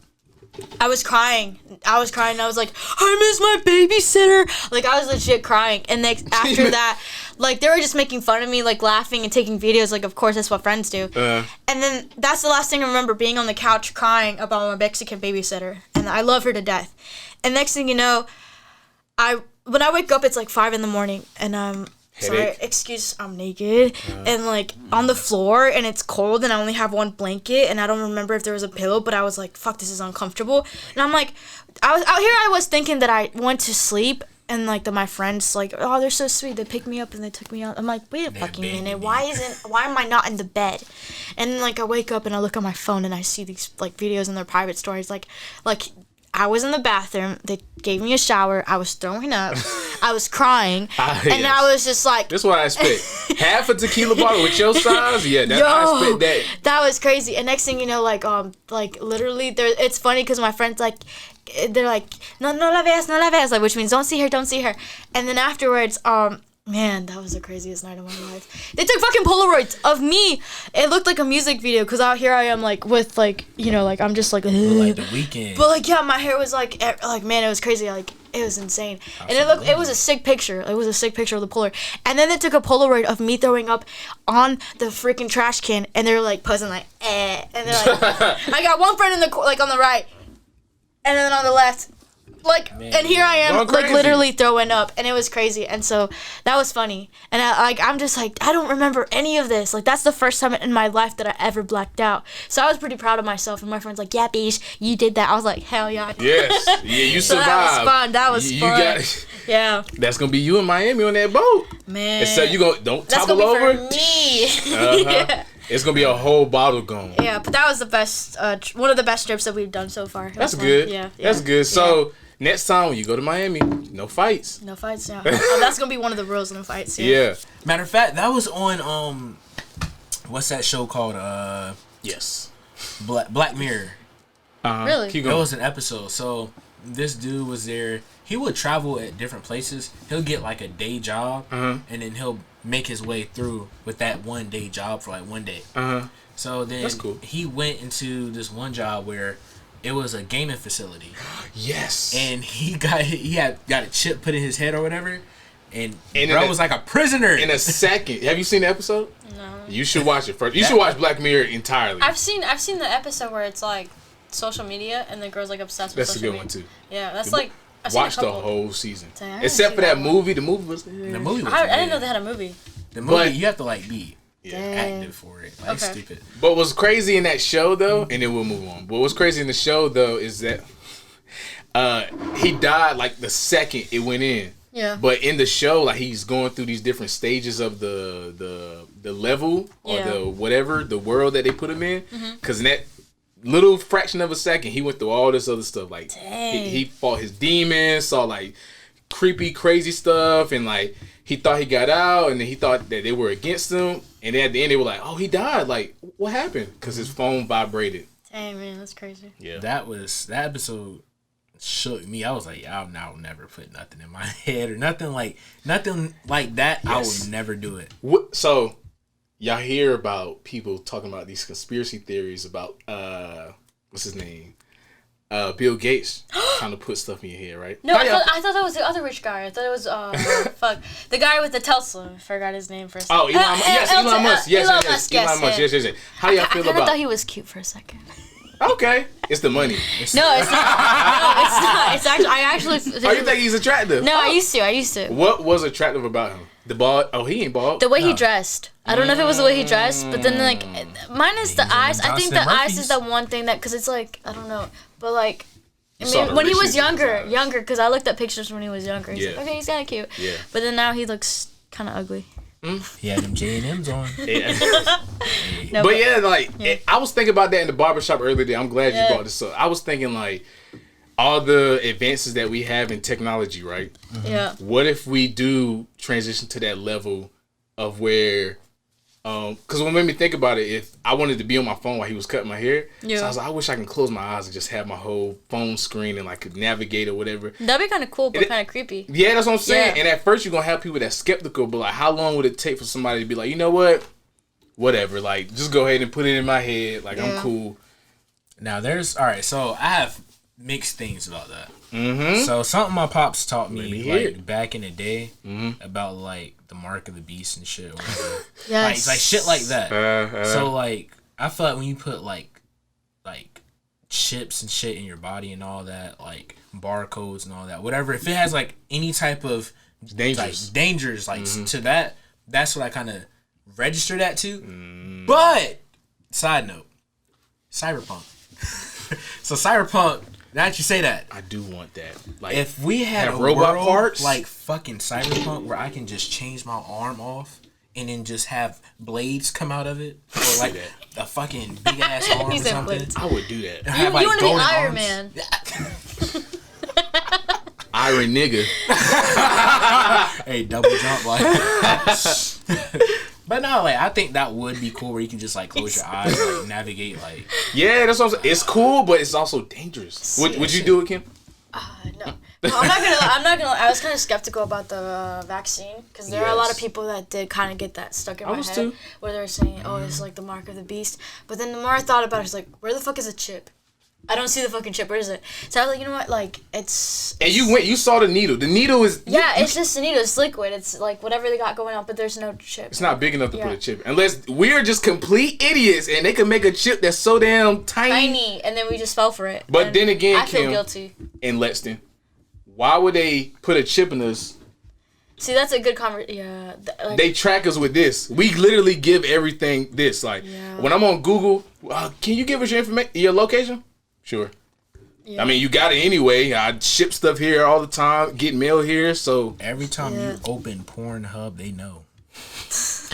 I was crying. I was like, I miss my babysitter. Like, I was legit crying. And next, after that, like, they were just making fun of me, like, laughing and taking videos. Like, of course, that's what friends do. And then that's the last thing I remember, being on the couch crying about my Mexican babysitter. And I love her to death. And next thing you know, when I wake up, it's like 5 a.m. and sorry, excuse, I'm naked and like on the floor, and it's cold, and I only have one blanket, and I don't remember if there was a pillow, but I was like, fuck, this is uncomfortable. And I'm like, I was thinking that I went to sleep, and like my friends like, oh, they're so sweet, they picked me up and they took me out. I'm like, wait a fucking minute, why am I not in the bed? And then, like, I wake up and I look at my phone and I see these like videos in their private stories, like I was in the bathroom. They gave me a shower. I was throwing up. I was crying, and I was just like, That's what I expect. Half a tequila bottle with your size? Yeah, I expect that. That was crazy. And next thing you know, like literally, it's funny because my friends they're like, no la veas, like, which means don't see her. And then afterwards, man, that was the craziest night of my life. They took fucking Polaroids of me. It looked like a music video, because out here I am, like, with, like, like, I'm just like, Like The Weeknd. but, like, yeah, my hair was, like, man, it was crazy. Like, It was insane. And it was a sick picture. It was a sick picture of the Polaroid. And then they took a Polaroid of me throwing up on the freaking trash can, and they're like posing like, eh. And they're like, I got one friend in the like on the right, and then on the left. Like, man, and here I am, like, literally throwing up, and it was crazy, and so, that was funny, and I'm just like, I don't remember any of this, like, that's the first time in my life that I ever blacked out, so I was pretty proud of myself, and my friend's like, yeah, Beige, you did that, I was like, hell yeah. Yes, yeah, you survived. That was fun, you got it. Yeah. That's gonna be you in Miami on that boat. Man. So you don't topple over. That's gonna be for me. Yeah. It's gonna be a whole bottle gone. Yeah, but that was the best, one of the best trips that we've done so far. That's good. Yeah. That's good, so... Next time when you go to Miami, no fights. No fights, yeah. That's gonna be one of the rules, no fights. Yeah. Matter of fact, that was on what's that show called? Yes. Black Mirror. Really? That was an episode. So this dude was there. He would travel at different places. He'll get like a day job, and then he'll make his way through with that one day job for like one day. So then that's cool. He went into this one job where it was a gaming facility. Yes. And he got a chip put in his head or whatever. And bro was like a prisoner. In a second. Have you seen the episode? No. You should watch it first. You should watch Black Mirror entirely. I've seen the episode where it's like social media and the girl's like obsessed with social media. That's a good one too. Yeah, that's like I've watch seen a the whole season. Dang, except for that movie. The movie was the movie was I didn't know they had a movie. The movie you have to like be Yeah. active for it. Like stupid. But what's crazy in that show though, and then we'll move on. But what's crazy in the show though is that he died like the second it went in. Yeah. But in the show, like he's going through these different stages of the level or the whatever, the world that they put him in. Because in that little fraction of a second, he went through all this other stuff. Like he fought his demons, saw like creepy, crazy stuff, and like he thought he got out, and then he thought that they were against him. And then at the end, they were like, "Oh, he died! Like, what happened?" Because his phone vibrated. Dang, man, that's crazy. Yeah, that episode shook me. I was like, I'll never put nothing in my head or nothing like that. Yes. I would never do it. So, y'all hear about people talking about these conspiracy theories about what's his name? Bill Gates trying to put stuff in your head, right? No, I thought that was the other rich guy. I thought it was the guy with the Tesla. I forgot his name for a second. Oh, Elon Musk. Elon Musk. Yes. How do y'all feel about? I thought he was cute for a second. Okay, it's the money. No, it's not. No, it's not. It's actually. I actually. Oh, you think he's attractive? No, I used to. What was attractive about him? The bald? Oh, he ain't bald. The way he dressed. I don't know if it was the way he dressed, but then like, minus the eyes. I think the eyes is the one thing that, cause it's like I don't know, but like. When he was younger, because I looked at pictures when he was younger. He's like, okay, he's kind of cute. Yeah. But then now he looks kind of ugly. He had them J&M's on. Yeah. No, but yeah, like I was thinking about that in the barbershop earlier today. I'm glad you brought this up. I was thinking like all the advances that we have in technology, right? Yeah. What if we do transition to that level of where because what made me think about it, if I wanted to be on my phone while he was cutting my hair, so I was like, I wish I can close my eyes and just have my whole phone screen and like could navigate or whatever. That'd be kind of cool, but kind of creepy. Yeah, that's what I'm saying. Yeah. And at first you're gonna have people that's skeptical, but like, how long would it take for somebody to be like, you know what, whatever, like just go ahead and put it in my head, like I'm cool. Now so I have mixed things about that. So something my pops taught me like back in the day about like the mark of the beast and shit. Yes. Like shit like that. So like I feel like when you put like chips and shit in your body and all that, like barcodes and all that, whatever, if it has like any type of dangers like to that, that's what I kind of register that to. But side note, cyberpunk. So cyberpunk. Now that you say that, I do want that. Like, if we had a robot world parts like fucking cyberpunk where I can just change my arm off and then just have blades come out of it, or like a fucking big ass arm or something, blades. I would do that. You want to be Iron Man? Iron nigga. Hey, double jump like. But no, like I think that would be cool where you can just like close your eyes, like navigate, like. Yeah, that's what I'm saying. It's cool, but it's also dangerous. Would you do it, Kim? No. I'm not gonna. I was kind of skeptical about the vaccine because there are a lot of people that did kind of get that stuck in my head, too. where they're saying, "Oh, this is like the mark of the beast." But then the more I thought about it, it's like, where the fuck is a chip? I don't see the fucking chip. Where is it? So I was like, you know what? Like, it's And you saw the needle. The needle is... it's just a needle. It's liquid. It's like whatever they got going on, but there's no chip. It's not big enough to put a chip in. Unless we're just complete idiots and they can make a chip that's so damn tiny. And then we just fell for it. But and then again, I feel Kim, guilty. in Lexton, why would they put a chip in us? See, that's a good conversation. Yeah. They track us with this. We literally give everything this. Like, when I'm on Google, can you give us your information, your location? Sure. Yeah. I mean, you got it anyway. I ship stuff here all the time, get mail here, so... Every time you open Pornhub, they know.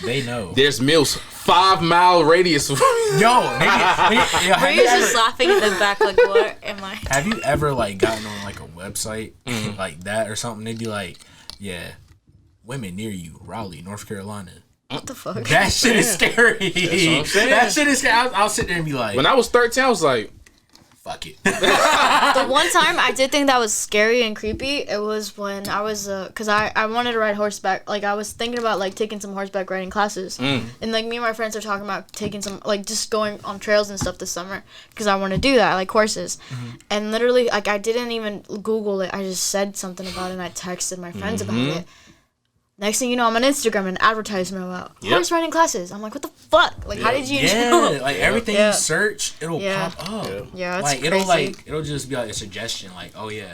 They know. There's meals 5-mile radius. Yo, nigga, Were you just laughing in the back like, what am I? Have you ever, like, gotten on, like, a website like that or something? They'd be like, yeah, women near you, Raleigh, North Carolina. What the fuck? That shit is scary. That's what I'm saying. That shit is scary. I'll sit there and be like... When I was 13, I was like... Fuck it. The one time I did think that was scary and creepy, it was when I was, cause I wanted to ride horseback. Like I was thinking about like taking some horseback riding classes, and like me and my friends are talking about taking some like just going on trails and stuff this summer, cause I want to do that. I like horses, and literally like I didn't even Google it. I just said something about it and I texted my friends about it. Next thing you know, I'm on Instagram and advertisement about horse riding classes. I'm like, what the fuck? Like, how did you know? Like everything you search, it'll pop up. Yeah, it's like crazy. it'll just be like a suggestion. Like, oh yeah,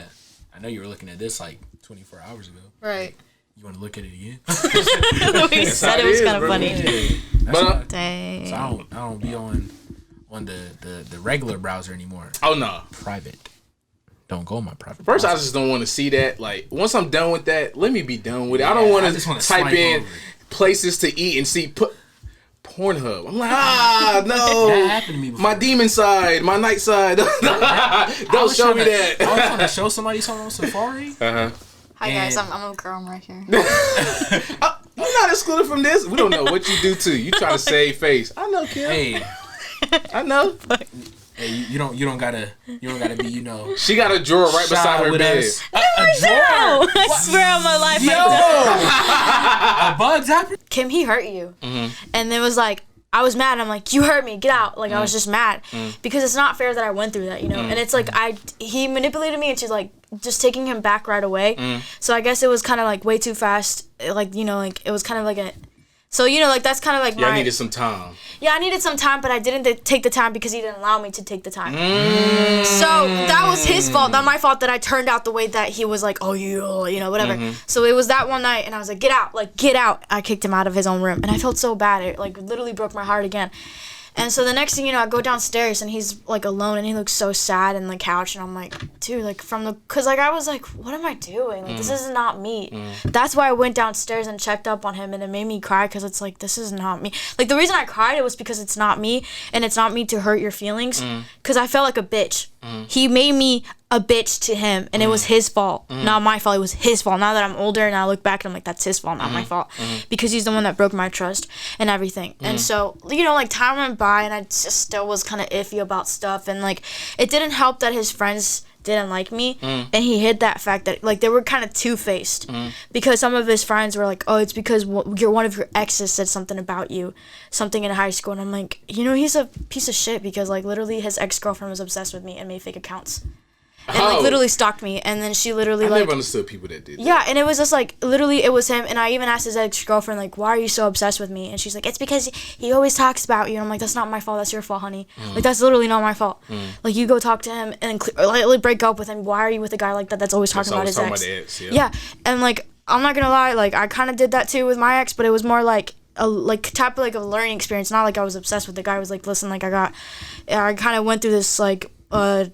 I know you were looking at this like 24 hours ago. Right. You want to look at it again? The way you said it was kind of funny. Yeah. But Dang. So I don't be on the regular browser anymore. Oh no, private. Don't go on my private. First, browser. I just don't want to see that. Like, once I'm done with that, let me be done with it. I don't want to type in places to eat and see Pornhub. I'm like, no. That happened to me before. My demon side, my night side. Don't show me that. I was trying to show somebody something on Safari. Hi guys, I'm a girl. I'm right here. You're not excluded from this. We don't know what you do too. You try to save face. I know, Kim. Hey, I know. Hey, you don't gotta be, you know. She got a drawer right beside her bed. A drawer? I swear on my life. A bug zapper? Kim, he hurt you. And it was like, I was mad. I'm like, you hurt me. Get out. Like, I was just mad. Because it's not fair that I went through that, you know? And it's like, he manipulated me into, like, just taking him back right away. So I guess it was kind of, like, way too fast. Like, you know, like, it was kind of like a... So, you know, like, that's kind of like I needed some time. Yeah, I needed some time, but I didn't take the time because he didn't allow me to take the time. So that was his fault, not my fault that I turned out the way that he was like, oh, you know, whatever. So it was that one night, and I was like, get out, like, get out. I kicked him out of his own room, and I felt so bad. It, like, literally broke my heart again. And so the next thing you know, I go downstairs, and he's, like, alone, and he looks so sad on the couch, and I'm like, dude, like, because, like, I was like, what am I doing? Like, this is not me. That's why I went downstairs and checked up on him, and it made me cry, because it's like, this is not me. Like, the reason I cried, it was because it's not me, and it's not me to hurt your feelings, because I felt like a bitch. He made me a bitch to him, and it was his fault, not my fault. It was his fault. Now that I'm older and I look back and I'm like, that's his fault, not my fault, because he's the one that broke my trust and everything. And so, you know, like, time went by and I just still was kind of iffy about stuff, and like, it didn't help that his friends didn't like me, and he hid that fact that, like, they were kind of two-faced, because some of his friends were like, oh, it's because you're one of your exes said something about you, something in high school, and I'm like, you know, he's a piece of shit, because, like, literally his ex-girlfriend was obsessed with me and made fake accounts. And, like, literally stalked me, and then she literally, I never understood people that did that. Yeah, and it was just, like, literally, it was him, and I even asked his ex-girlfriend, like, why are you so obsessed with me? And she's like, it's because he always talks about you, and I'm like, that's not my fault, that's your fault, honey. Like, that's literally not my fault. Like, you go talk to him, and like, break up with him. Why are you with a guy like that that's always talking about his ex? Yeah, and, like, I'm not gonna lie, like, I kind of did that, too, with my ex, but it was more, like, a type of, like, a learning experience, not like I was obsessed with the guy. I was like, listen, like, I kind of went through this, like,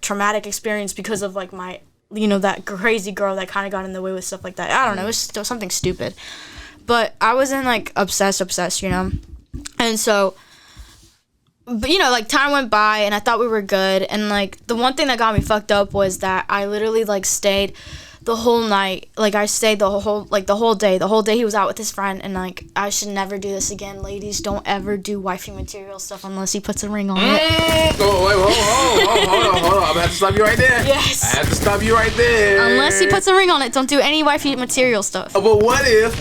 traumatic experience because of, like, my... you know, that crazy girl that kind of got in the way with stuff like that. I don't know. It was still something stupid. But I wasn't, like, obsessed, you know? And so, but, you know, like, time went by, and I thought we were good. And, like, the one thing that got me fucked up was that I literally, like, stayed the whole night. Like, I stayed the whole day. The whole day he was out with his friend, and, like, I should never do this again. Ladies, don't ever do wifey material stuff unless he puts a ring on it. Oh, wait, hold on. I'm gonna have to stop you right there. Yes. I have to stop you right there. Unless he puts a ring on it, don't do any wifey material stuff. But what if?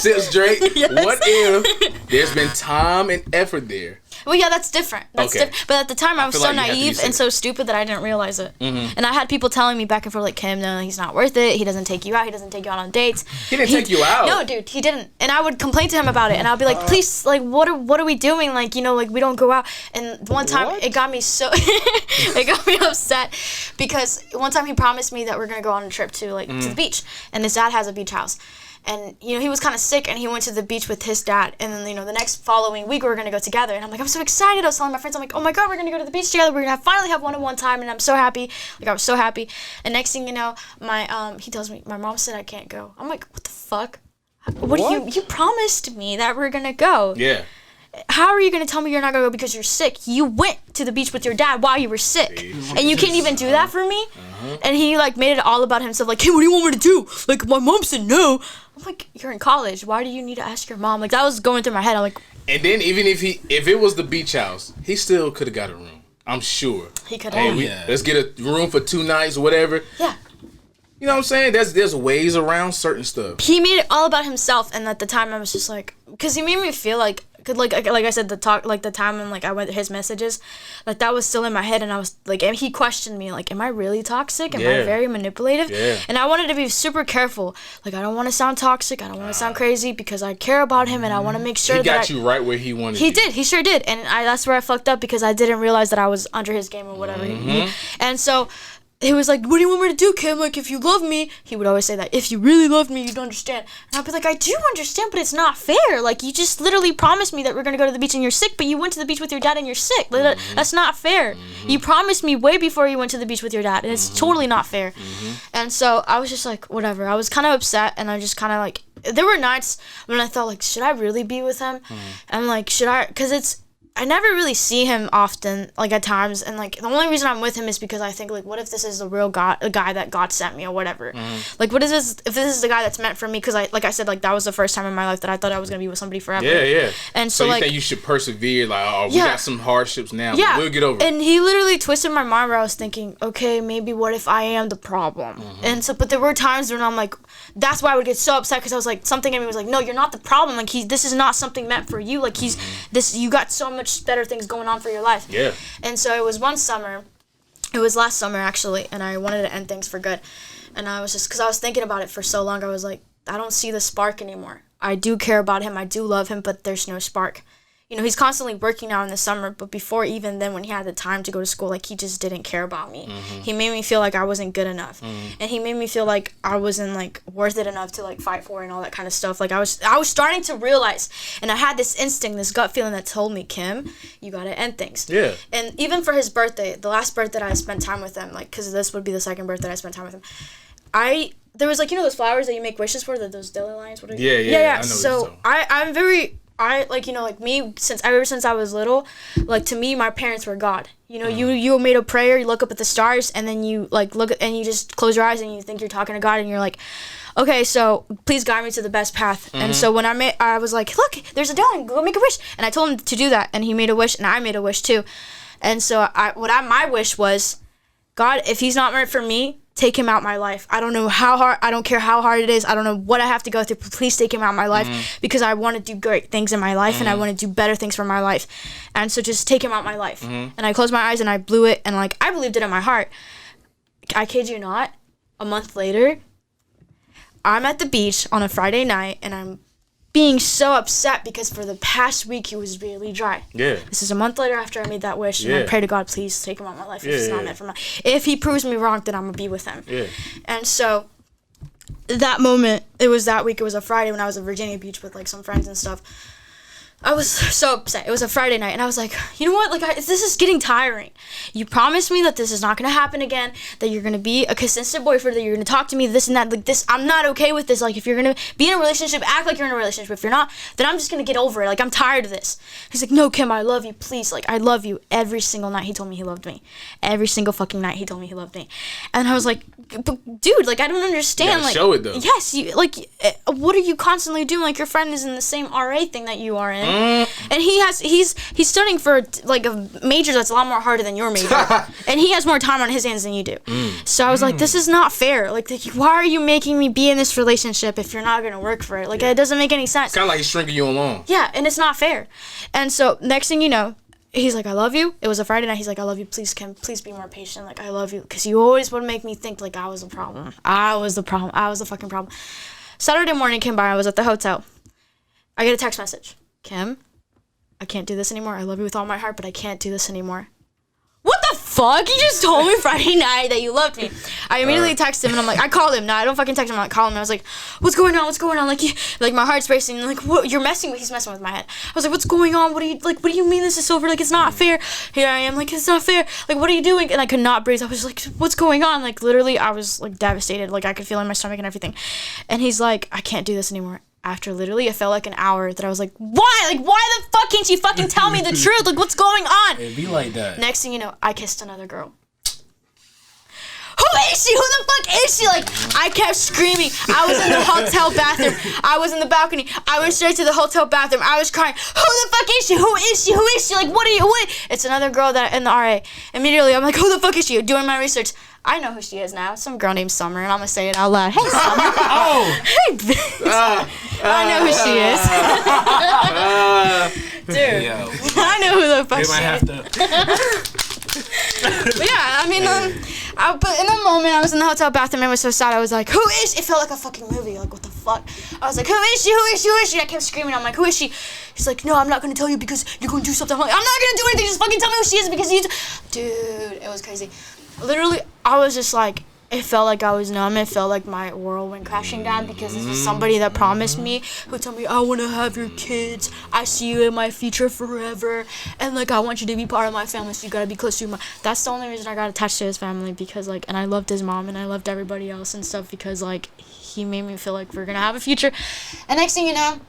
Sis Drake, Yes. what if there's been time and effort there? Well, yeah, that's different. That's Okay. different. But at the time, I was feel so like you have to be naive and safe. so stupid that I didn't realize it. And I had people telling me back and forth, like, Kim, no, he's not worth it. He doesn't take you out. He doesn't take you out on dates. He didn't take you out. No, dude, he didn't. And I would complain to him about it, and I'd be like, please, like, what are we doing? Like, you know, like, we don't go out. And one time, What? it got me so, it got me upset because one time he promised me that we're gonna go on a trip to like to the beach, and his dad has a beach house. And, you know, he was kind of sick, and he went to the beach with his dad. And then, you know, the next following week, we were going to go together. And I'm like, I'm so excited. I was telling my friends, I'm like, oh, my God, we're going to go to the beach together. We're going to finally have one-on-one time. And I'm so happy. Like, I was so happy. And next thing you know, he tells me, my mom said I can't go. I'm like, what the fuck? What? You promised me that we're going to go. Yeah. How are you going to tell me you're not going to go because you're sick? You went to the beach with your dad while you were sick. And you can't even do that for me? And he, like, made it all about himself. Like, hey, what do you want me to do? Like, my mom said no. I'm like, you're in college. Why do you need to ask your mom? Like, that was going through my head. I'm like... And then even if it was the beach house, he still could have got a room. I'm sure. He could Hey, have. let's get a room for 2 nights, whatever. Yeah. You know what I'm saying? There's ways around certain stuff. He made it all about himself. And at the time, I was just like... Because he made me feel like... Like I said, the time when like I went his messages, like that was still in my head, and I was like, and he questioned me, like, am I really toxic? Am I very manipulative? Yeah. And I wanted to be super careful. Like, I don't want to sound toxic. I don't want to sound crazy because I care about him, and I want to make sure He that got you right where he wanted He you. did. He sure did. And that's where I fucked up because I didn't realize that I was under his game or whatever. And so he was like, what do you want me to do, Kim? Like, if you love me, he would always say that. If you really loved me, you'd understand. And I'd be like, I do understand, but it's not fair. Like, you just literally promised me that we're going to go to the beach and you're sick, but you went to the beach with your dad and you're sick. Like, that's not fair. You promised me way before you went to the beach with your dad, and it's totally not fair. And so I was just like, whatever. I was kind of upset, and I just kind of like, there were nights when I thought, like, should I really be with him? And like, should I? Because I never really see him often, like at times, and like the only reason I'm with him is because I think, like, what if this is the real God, a guy that God sent me or whatever? Like, what is this? If this is the guy that's meant for me? Because like I said, like that was the first time in my life that I thought I was gonna be with somebody forever. Yeah. And So so you like, think you should persevere? Like, oh, we got some hardships now. yeah, But we'll get over it. And he literally twisted my mind where I was thinking, okay, maybe what if I am the problem? And so, but there were times when I'm like, that's why I would get so upset because I was like, something in me was like, no, you're not the problem. Like this is not something meant for you. Like you got so much better things going on for your life. Yeah. And so it was one summer, it was last summer actually, and I wanted to end things for good. And I was just, because I was thinking about it for so long, I was like, I don't see the spark anymore. I do care about him, I do love him, but there's no spark. You know, he's constantly working now in the summer, but before even then, when he had the time to go to school, like, he just didn't care about me. He made me feel like I wasn't good enough. And he made me feel like I wasn't, like, worth it enough to, like, fight for and all that kind of stuff. Like, I was starting to realize, and I had this instinct, this gut feeling that told me, Kim, you gotta end things. Yeah. And even for his birthday, the last birthday I spent time with him, like, because this would be the second birthday I spent time with him, there was, like, you know those flowers that you make wishes for, those dandelions? Yeah. I know So I'm very... like, you know, like me, ever since I was little, like, to me, my parents were God. You know, you made a prayer, you look up at the stars, and then you, like, and you just close your eyes and you think you're talking to God, and you're like, okay, so please guide me to the best path. And so when I was like, look, there's a dog, go make a wish. And I told him to do that, and he made a wish, and I made a wish too. And so my wish was, God, if he's not meant for me, take him out my life. I don't know how hard, I don't care how hard it is. I don't know what I have to go through. Please take him out my life because I want to do great things in my life and I want to do better things for my life. And so just take him out my life. And I closed my eyes and I blew it, and like, I believed it in my heart. I kid you not, a month later, I'm at the beach on a Friday night and I'm being so upset because for the past week he was really dry. Yeah. This is a month later after I made that wish, and I pray to God, please take him out of my life if it's not meant for me. If he proves me wrong, then I'm gonna be with him. Yeah. And so that moment, it was that week, it was a Friday when I was at Virginia Beach with like some friends and stuff. I was so upset. It was a Friday night, and I was like, you know what? Like, this is getting tiring. You promised me that this is not going to happen again, that you're going to be a consistent boyfriend, that you're going to talk to me, this and that. Like, this, I'm not okay with this. Like, if you're going to be in a relationship, act like you're in a relationship. If you're not, then I'm just going to get over it. Like, I'm tired of this. He's like, no, Kim, I love you. Please. Like, I love you. Every single night he told me he loved me. Every single fucking night he told me he loved me. And I was like, but, dude, like, I don't understand. You gotta like, show it, though. Yes, you, like, what are you constantly doing? Like, your friend is in the same RA thing that you are in. And he's studying for like a major that's a lot more harder than your major, and he has more time on his hands than you do. So I was like, this is not fair. Like, why are you making me be in this relationship if you're not gonna work for it? Like, it doesn't make any sense. It's kind of like he's stringing you along. Yeah, and it's not fair. And so next thing you know, he's like, I love you. It was a Friday night. He's like, I love you. Please, Kim, please be more patient. Like, I love you. Because you always would make me think, like, I was the problem. I was the problem. I was the fucking problem. Saturday morning came by. I was at the hotel. I get a text message. Kim, I can't do this anymore. I love you with all my heart, but I can't do this anymore. What the fuck? You just told me Friday night that you loved me. I immediately texted him and I'm like, I called him. No, I don't fucking text him. I call him. I was like, what's going on? What's going on? Like my heart's racing. Like, what? You're messing with. He's messing with my head. I was like, what's going on? What do you mean this is over? Like, it's not fair. Here I am. Like, it's not fair. Like, what are you doing? And I could not breathe. I was like, what's going on? Like, literally, I was like devastated. Like, I could feel it in my stomach and everything. And he's like, I can't do this anymore. After literally, it felt like an hour that I was like, why? Like, why the fuck can't you fucking tell me the truth? Like, what's going on? It'd be like that. Next thing you know, I kissed another girl. Who is she? Who the fuck is she? Like, I kept screaming. I was in the hotel bathroom. I was in the balcony. I went straight to the hotel bathroom. I was crying. Who the fuck is she? Who is she? Who is she? Like, what? It's another girl that in the RA. Immediately, I'm like, who the fuck is she? Doing my research. I know who she is now. Some girl named Summer, and I'm gonna say it out loud. Hey, Summer. Oh. Hey, bitch. I know who she is. Dude, Yo. I know who the fuck They she might have is. to. But yeah, I mean, but in the moment, I was in the hotel bathroom. I was so sad. I was like, who is she? It felt like a fucking movie. Like, what the fuck? I was like, who is she? Who is she? Who is she? I kept screaming. I'm like, who is she? He's like, no, I'm not going to tell you because you're going to do something. I'm like, I'm not going to do anything. Just fucking tell me who she is because you... Dude, it was crazy. Literally, I was just like, it felt like I was numb. It felt like my world went crashing down because this was somebody that promised me, who told me, I want to have your kids. I see you in my future forever. And, like, I want you to be part of my family, so you got to be close to your mom. That's the only reason I got attached to his family because, like, and I loved his mom and I loved everybody else and stuff because, like, he made me feel like we're going to have a future. And next thing you know,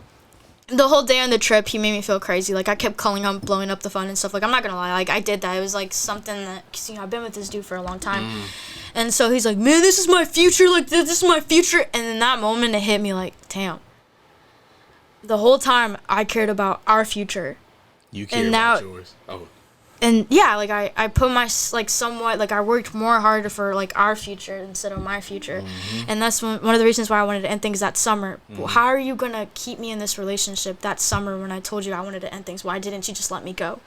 the whole day on the trip, he made me feel crazy. Like, I kept calling him, blowing up the phone and stuff. Like, I'm not going to lie. Like, I did that. It was, like, something that, because, you know, I've been with this dude for a long time. And so he's like, man, this is my future. Like, this is my future. And in that moment, it hit me like, damn. The whole time, I cared about our future. You care about yours. Oh. And yeah, like I put my, like, somewhat, like, I worked more harder for, like, our future instead of my future. And that's one of the reasons why I wanted to end things that summer. Well, how are you going to keep me in this relationship that summer when I told you I wanted to end things? Why didn't you just let me go?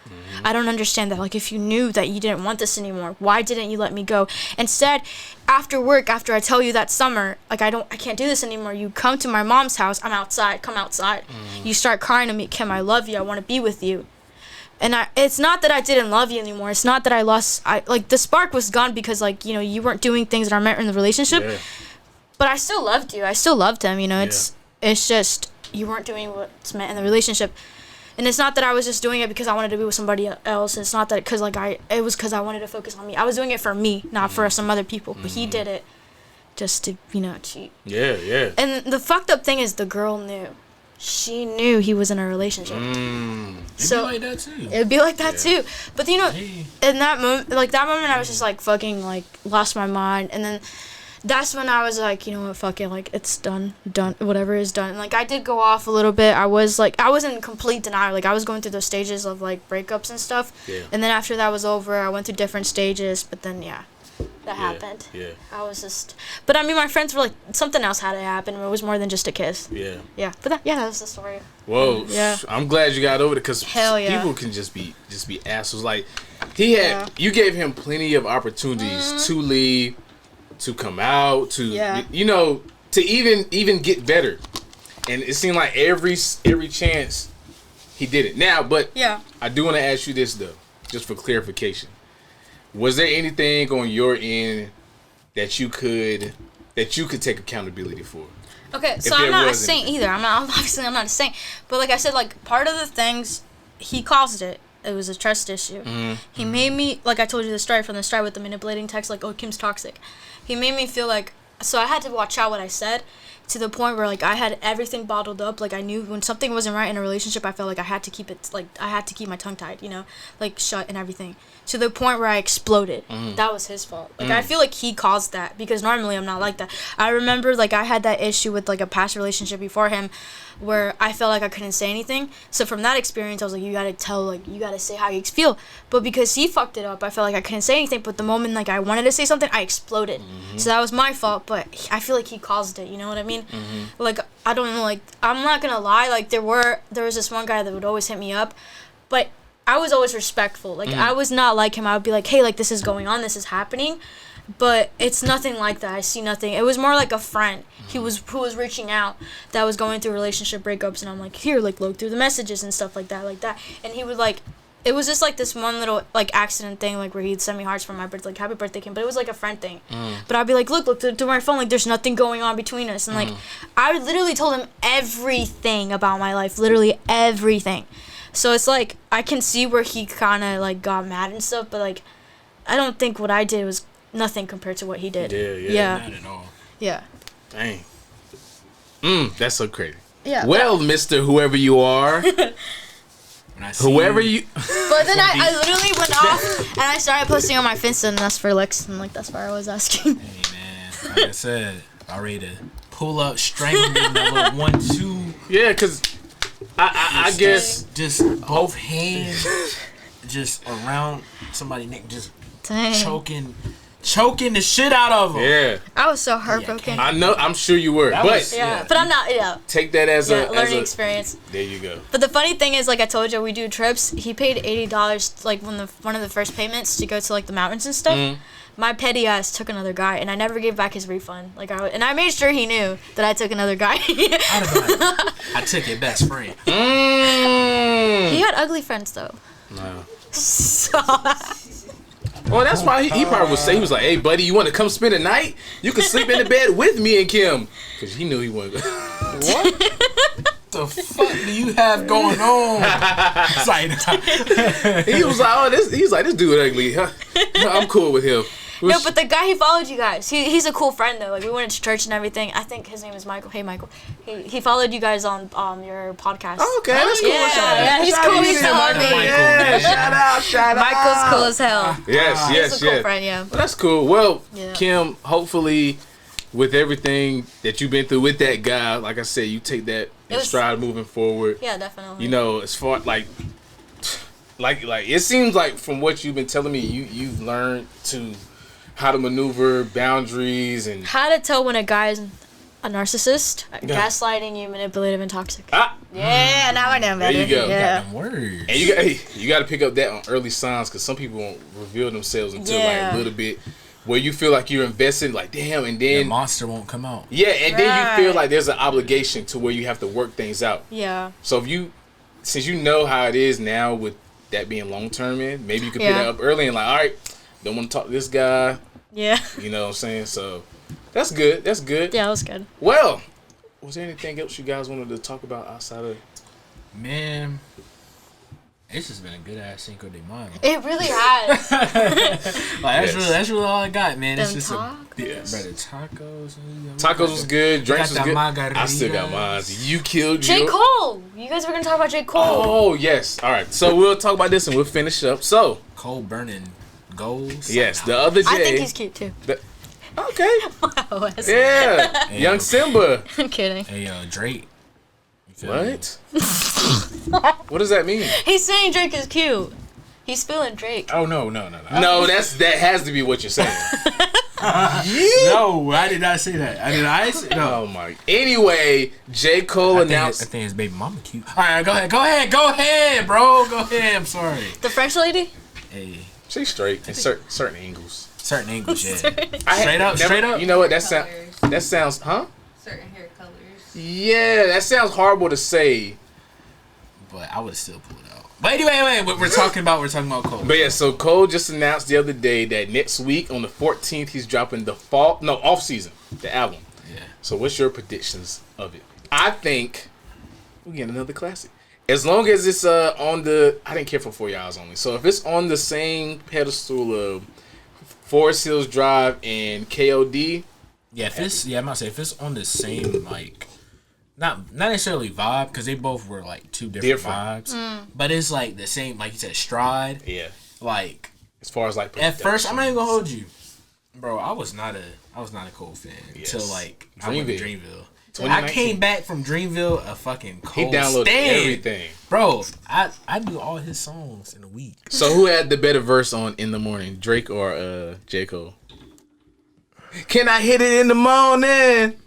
I don't understand that. Like, if you knew that you didn't want this anymore, why didn't you let me go? Instead, after work, after I tell you that summer, like, I can't do this anymore, you come to my mom's house. I'm outside. Come outside. You start crying to me, Kim, I love you. I want to be with you. And it's not that I didn't love you anymore. It's not that I lost, like, the spark was gone because, like, you know, you weren't doing things that are meant in the relationship. Yeah. But I still loved you. I still loved him, you know. It's just, you weren't doing what's meant in the relationship. And it's not that I was just doing it because I wanted to be with somebody else. It's not that because, like, it was because I wanted to focus on me. I was doing it for me, not for some other people. But he did it just to, you know, cheat. Yeah, yeah. And the fucked up thing is the girl knew. She knew he was in a relationship. So it'd be like that too. It'd be like that too. But you know, in that moment, I was just like fucking like lost my mind. And then that's when I was like, you know what, fuck it, like it's done, whatever is done. And, like, I did go off a little bit. I was in complete denial. Like, I was going through those stages of like breakups and stuff. Yeah. And then after that was over, I went through different stages. But then that happened. Yeah. I was just, but I mean, my friends were like, something else had to happen. It was more than just a kiss. Yeah. Yeah. But that was the story. Whoa. Yeah. I'm glad you got over it because people can just be assholes. Like, you gave him plenty of opportunities to leave, to come out, to you know, to even get better, and it seemed like every chance he did it. Now, but I do want to ask you this though, just for clarification. Was there anything on your end that you could take accountability for? Okay, so I'm not a saint either. I'm not a saint. But like I said, like, part of the things, he caused it. It was a trust issue. He made me, like I told you the story from the start with the manipulating text, like, oh, Kim's toxic. He made me feel like, so I had to watch out what I said, to the point where, like, I had everything bottled up. Like, I knew when something wasn't right in a relationship, I felt like I had to keep it, like, I had to keep my tongue tied, you know, like, shut and everything. To the point where I exploded. That was his fault. Like, I feel like he caused that, because normally I'm not like that. I remember, like, I had that issue with, like, a past relationship before him where I felt like I couldn't say anything. So from that experience, I was like, you gotta say how you feel. But because he fucked it up, I felt like I couldn't say anything. But the moment, like, I wanted to say something, I exploded. So that was my fault, but I feel like he caused it, you know what I mean? Like, I don't know, like, I'm not gonna lie, like, there was this one guy that would always hit me up, but I was always respectful. Like, I was not like him. I would be like, hey, like, this is going on, this is happening. But it's nothing like that. I see nothing. It was more like a friend. Who was reaching out that was going through relationship breakups, and I'm like, here, like, look through the messages and stuff like that. And he would, like, it was just, like, this one little, like, accident thing, like, where he'd send me hearts for my birthday, like, happy birthday, Kim. But it was, like, a friend thing. But I'd be like, look through my phone, like, there's nothing going on between us. And, like, I literally told him everything about my life, literally everything. So it's, like, I can see where he kind of, like, got mad and stuff, but, like, I don't think what I did was nothing compared to what he did. Yeah. Not at all. Yeah. Dang. That's so crazy. Yeah. Well, Mr. Whoever you are. Whoever you. But then I literally went off and I started posting on my Finsta, and that's for Lexton. Like, that's why I was asking. Hey, man. Like I said, I'm ready to pull up, strangle me in that little 1-2. Yeah, because I guess. Just both hands just around somebody's neck, just Dang. choking the shit out of them. Yeah. I was so heartbroken. I know. I'm sure you were. Yeah, but I'm not. Yeah. Take that as a learning experience. There you go. But the funny thing is, like I told you, we do trips. He paid $80, like one of the first payments to go to like the mountains and stuff. My petty ass took another guy, and I never gave back his refund. Like and I made sure he knew that I took another guy. I took your best friend. He had ugly friends though. No. So. Well, that's why he probably would say, he was like, hey, buddy, you want to come spend the night? You can sleep in the bed with me and Kim. Because he knew he wasn't. What the fuck do you have going on? He was like, this dude ugly. I'm cool with him. No, but the guy, he followed you guys. He's a cool friend though. Like, we went to church and everything. I think his name is Michael. Hey, Michael. He followed you guys on your podcast. Oh, okay, that's cool. Yeah, he's cool. He's followed me. Yeah, shout out. Michael's cool as hell. Yes. He's a cool friend, yeah. Well, that's cool. Well, Yeah. Kim, hopefully, with everything that you've been through with that guy, like I said, you take that in stride moving forward. Yeah, definitely. You know, as far like it seems like from what you've been telling me, you've learned to how to maneuver boundaries and how to tell when a guy is a narcissist, gaslighting you, manipulative, and toxic. Yeah, now I know better. There you go. Yeah. Words. And you got to pick up that on early signs, because some people won't reveal themselves until like a little bit where you feel like you're invested, like damn, and then the monster won't come out. Yeah, and then you feel like there's an obligation to where you have to work things out. Yeah. So since you know how it is now with that being long term, maybe you could pick that up early and like, all right, don't want to talk to this guy. Yeah. You know what I'm saying? So that's good. That's good. Yeah, that was good. Well, was there anything else you guys wanted to talk about outside of? Man, it's just been a good ass Cinco de Mayo. It really has. That's really all I got, man. Them It's just tacos. tacos. Tacos was good. Drinks was good. Margaritas. I still got mine. You killed J. Cole. You guys were gonna talk about J. Cole. Oh yes. All right. So we'll talk about this and we'll finish up. So Cole burning goals. Yes, the other J. I think he's cute too. Okay. Wow, Yeah. Young Simba. I'm kidding. Hey, Drake. What? What does that mean? He's saying Drake is cute. He's spilling Drake. Oh no. No, that has to be what you're saying. No, I did not say that. No. Oh my. Anyway, J. Cole announced. I think his baby mama cute. All right, go ahead, bro. Go ahead. I'm sorry. The French lady? Hey, She's straight in certain angles. certain angles, yeah. Straight up. You know what? That sounds, huh? Certain hair colors. Yeah, that sounds horrible to say. But I would still pull it out. But anyway, we're talking about Cole. But yeah, so Cole just announced the other day that next week on the 14th he's dropping the off season, the album. Yeah. So what's your predictions of it? I think we get another classic. As long as it's on the, I didn't care for 4 Hours Only. So if it's on the same pedestal of Forest Hills Drive and KOD. Yeah, I'm about to say if it's on the same like, not necessarily vibe, because they both were like two different vibes, but it's like the same, like you said, stride. Yeah. Like as far as like at first, I'm not even gonna hold you, bro. I was not a Cole fan until like I went to Dreamville. I came back from Dreamville a fucking Cole He downloaded everything. Bro, I knew all his songs in a week. So who had the better verse on In the Morning, Drake or J. Cole? Can I hit it in the morning?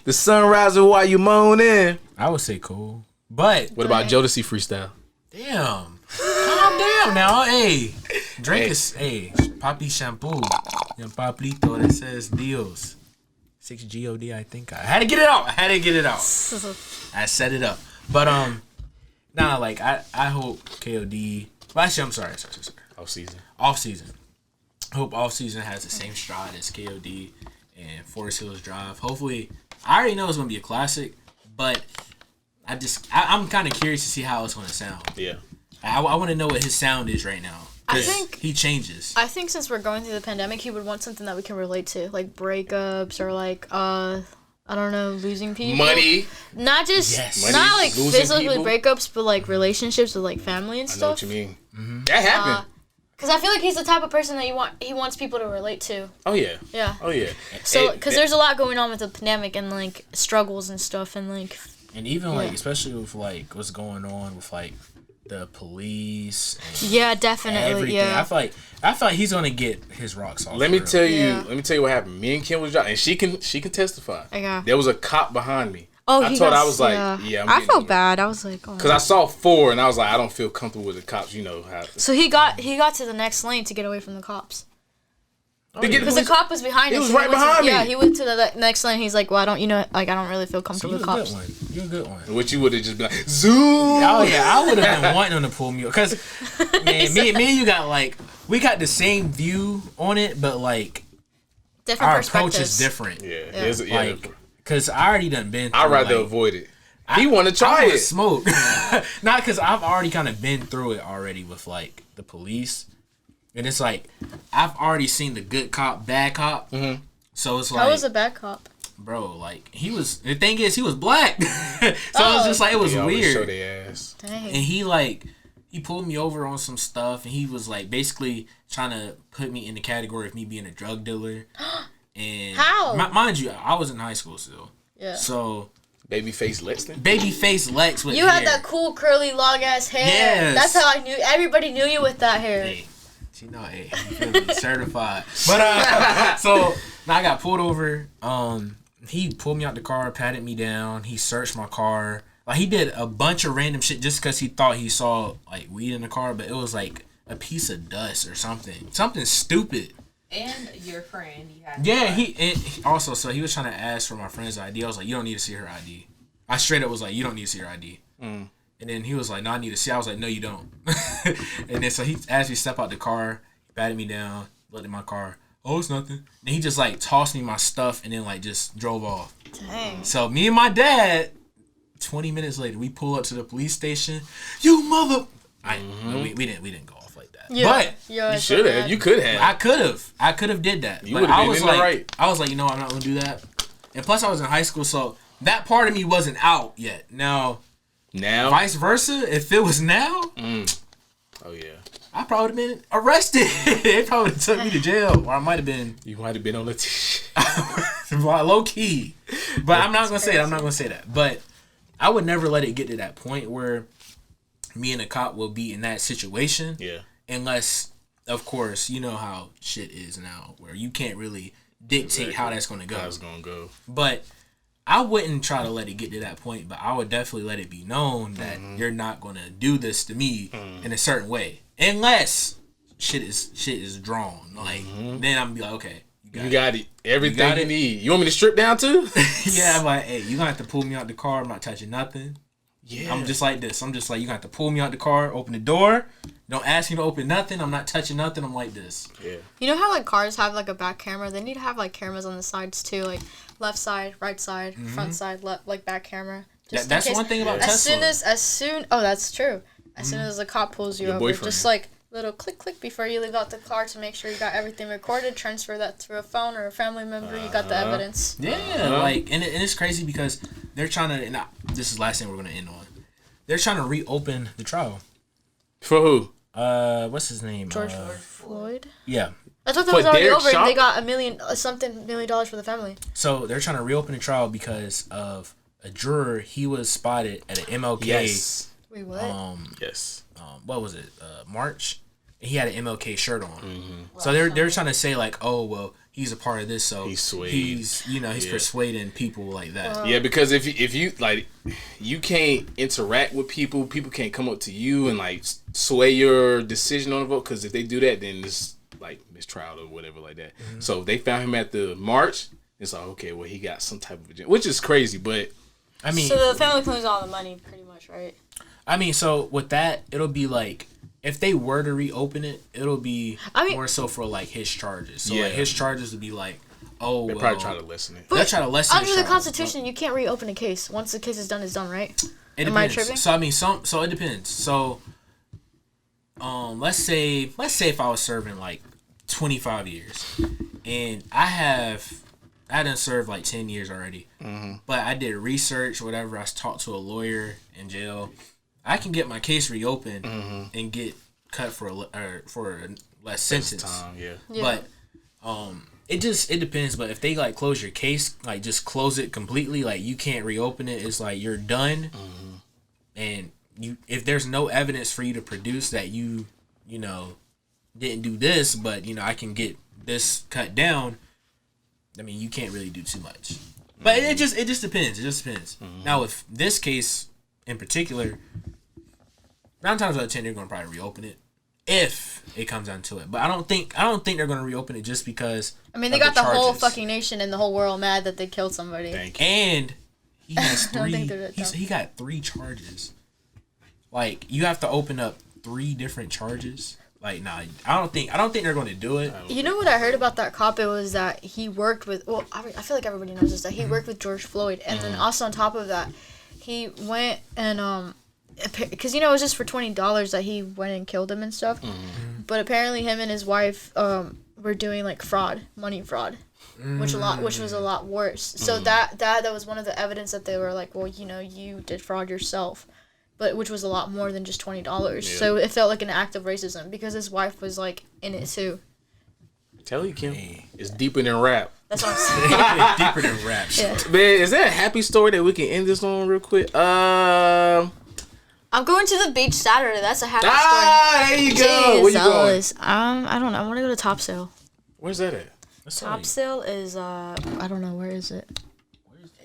The sun rising while you moaning. I would say Cole. But what about Jodeci freestyle? Damn. Calm down now. Hey, drink is Papi shampoo. And Pablito that says Dios. 6 God. I think I had to get it out. I set it up. But like I hope KOD. Well, actually, I'm sorry. Off season. I hope off season has the same stride as KOD and Forest Hills Drive. Hopefully, I already know it's gonna be a classic, but I'm kind of curious to see how it's gonna sound. Yeah. I want to know what his sound is right now. I think he changes. I think since we're going through the pandemic, he would want something that we can relate to, like breakups or like I don't know, losing people. Money. Not just Yes. not like Losing physically people. breakups, but like relationships with like family and I know stuff. what you mean. Mm-hmm. That happened. Because I feel like he's the type of person that he wants people to relate to. Oh yeah. Yeah. Oh yeah. So because there's a lot going on with the pandemic and like struggles and stuff and like. And even like, especially with like what's going on with like the police. And yeah, definitely. everything. Yeah. I feel like he's gonna get his rocks off. Let me tell you. Yeah. Let me tell you what happened. Me and Kim was driving, and she can testify. Okay. There was a cop behind me. Oh, I was like, yeah. I felt bad. I was like, oh. Because I saw 4, and I was like, I don't feel comfortable with the cops. You know how. So he got to the next lane to get away from the cops. Because the cop was behind us. He was and right behind me. Yeah, he went to the next lane. He's like, well, I don't really feel So comfortable you're with a cops. good one. You're a good one. Which you would have just been like, zoom. Oh yeah, I would have been wanting him to pull me over. Cause man, me and you got like we got the same view on it, but like Different our perspectives. approach is different. Yeah. Like, cause I already done been. I'd through, rather like, avoid it. He want to try I wanna it. smoke. Not because I've already kind of been through it already with like the police, and it's like I've already seen the good cop, bad cop. Mm-hmm. So it's like, How was a bad cop? bro, like he was. The thing is, he was black, so it was just like it was They always weird. show their ass. Dang. And he pulled me over on some stuff, and he was like basically trying to put me in the category of me being a drug dealer. And How? Mind you, I was in high school still. Yeah. So Babyface Lexton. babyface Lex with You hair. had that cool curly long ass hair. Yes. That's how I knew. Everybody knew you with that hair. Hey, she know, hey, you feel me? Certified. But so now I got pulled over. He pulled me out the car, patted me down. He searched my car. Like he did a bunch of random shit just because he thought he saw like weed in the car, but it was like a piece of dust or something stupid. And your friend, you had. Yeah, he also, so he was trying to ask for my friend's ID. I was like, you don't need to see her ID. I straight up was like, you don't need to see her ID. And then he was like, no, I need to see. I was like, no, you don't. And then so he asked me to step out the car, he patted me down, looked at my car. Oh, it's nothing. Then he just like tossed me my stuff and then like just drove off. Dang. So me and my dad, 20 minutes later, we pull up to the police station. You mother! We didn't go off like that. Yeah. But You should have. You could have. I could have did that. You But would have I been was in the like, right. I was like, you know, I'm not gonna do that. And plus, I was in high school, so that part of me wasn't out yet. Now, vice versa, if it was now, Oh yeah. I probably would have been arrested. They probably would have took me to jail, or I might have been You might have been on the low key. But I'm not gonna say that. I'm not gonna say that. But I would never let it get to that point where me and a cop will be in that situation. Yeah. Unless, of course, you know how shit is now, where you can't really dictate how that's gonna go. How it's gonna go. But I wouldn't try to let it get to that point, but I would definitely let it be known that you're not gonna do this to me in a certain way, unless shit is drawn. Like then I'm gonna be like, okay, You got it. Everything got you it? need. You want me to strip down too? yeah, I'm like, hey, you gonna have to pull me out the car. I'm not touching nothing. Yeah. I'm just like this. I'm just like, you gonna have to pull me out the car, open the door. Don't ask me to open nothing. I'm not touching nothing. I'm like this. Yeah. You know how like cars have like a back camera? They need to have like cameras on the sides too, like left side, right side, front side, left like back camera. Just in That's case- one thing about As Tesla. soon oh that's true. As soon as the cop pulls you Your over, boyfriend. just like little click before you leave out the car to make sure you got everything recorded, transfer that to a phone or a family member, you got the evidence. Yeah, like, and it's crazy because they're trying to, and this is the last thing we're going to end on. They're trying to reopen the trial. For who? What's his name? George Floyd? Yeah. I thought that For was already Derek over and Shaw? they got $1 million for the family. So they're trying to reopen the trial because of a juror. He was spotted at an MLK. Yes. Wait, what? Yes. What was it? March, and he had an MLK shirt on. So they're trying to say like, oh well, he's a part of this, so he's persuading people like that. Yeah, because if you like, you can't interact with people. People can't come up to you and like sway your decision on the vote. Because if they do that, then it's like mistrial or whatever like that. So they found him at the march. It's like, okay, well, he got some type of agenda, which is crazy, but I mean, so the family claims all the money, pretty much, right? I mean, so with that, it'll be like, if they were to reopen it, it'll be more so for like his charges. So like his charges would be like, oh, they probably try to lessen it. They'll try to lessen under the Constitution, you can't reopen a case. Once the case is done, right? Am I tripping? So I mean, so it depends. So, let's say if I was serving like 25 years, and I done served like 10 years already, but I did research, whatever. I talked to a lawyer in jail. I can get my case reopened and get cut for a less sentence. Time, yeah. But it depends. But if they like close your case, like just close it completely, like you can't reopen it. It's like you're done, and if there's no evidence for you to produce that you didn't do this, but I can get this cut down. I mean, you can't really do too much. But it just depends. It just depends. Now with this case in particular, 9 times out of 10 they're gonna probably reopen it if it comes down to it. But I don't think they're gonna reopen it just because. I mean, they got the whole fucking nation and the whole world mad that they killed somebody. Thank you. And he has 3. He got 3 charges. Like you have to open up 3 different charges. Like nah, I don't think they're going to do it. You know what I heard about that cop? It was that he worked with. Well, I feel like everybody knows this. That he worked with George Floyd, and then also on top of that, he went and because it was just for $20 that he went and killed him and stuff. But apparently, him and his wife were doing like money fraud, which was a lot worse. So that was one of the evidence that they were like, well, you did fraud yourself. But which was a lot more than just $20. Yeah. So it felt like an act of racism because his wife was like in it too. Tell you, Kim, it's deeper than rap. That's what I'm saying. Deeper than rap. Yeah. Man, is there a happy story that we can end this on real quick? I'm going to the beach Saturday. That's a happy story. There you go. Where you going? I don't know. I want to go to Topsail. Where's that at? Topsail is I don't know, where is it?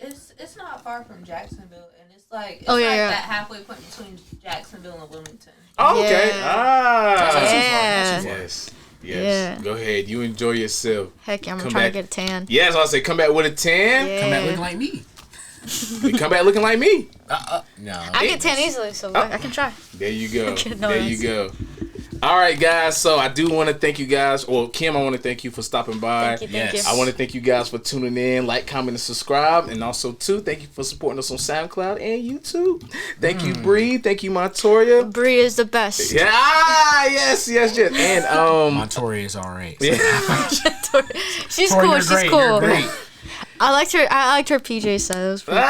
It's not far from Jacksonville, and it's like that halfway point between Jacksonville and Wilmington. Oh, okay. Yeah. Yes. Yeah. Go ahead. You enjoy yourself. Heck yeah, I'm trying to get a tan. Yes, I say come back with a tan. Yeah. Come back looking like me. Come back looking like me. No. I get tan easily, so I can try. There you go. There you go. All right, guys. So I do want to thank you guys. Well, Kim, I want to thank you for stopping by. Thank you. I want to thank you guys for tuning in. Like, comment, and subscribe. And also, too, thank you for supporting us on SoundCloud and YouTube. Thank you, Bree. Thank you, Montoria. Bree is the best. Yeah. Yes. And Montoria is all right. Yeah. She's Tori, cool. you're She's great. cool. You're great. I liked her PJ set. It was pretty cool.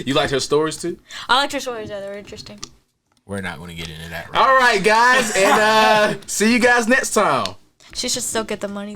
You liked her stories too? I liked her stories. Yeah, they were interesting. We're not going to get into that. All right, guys, and see you guys next time. She should still get the money.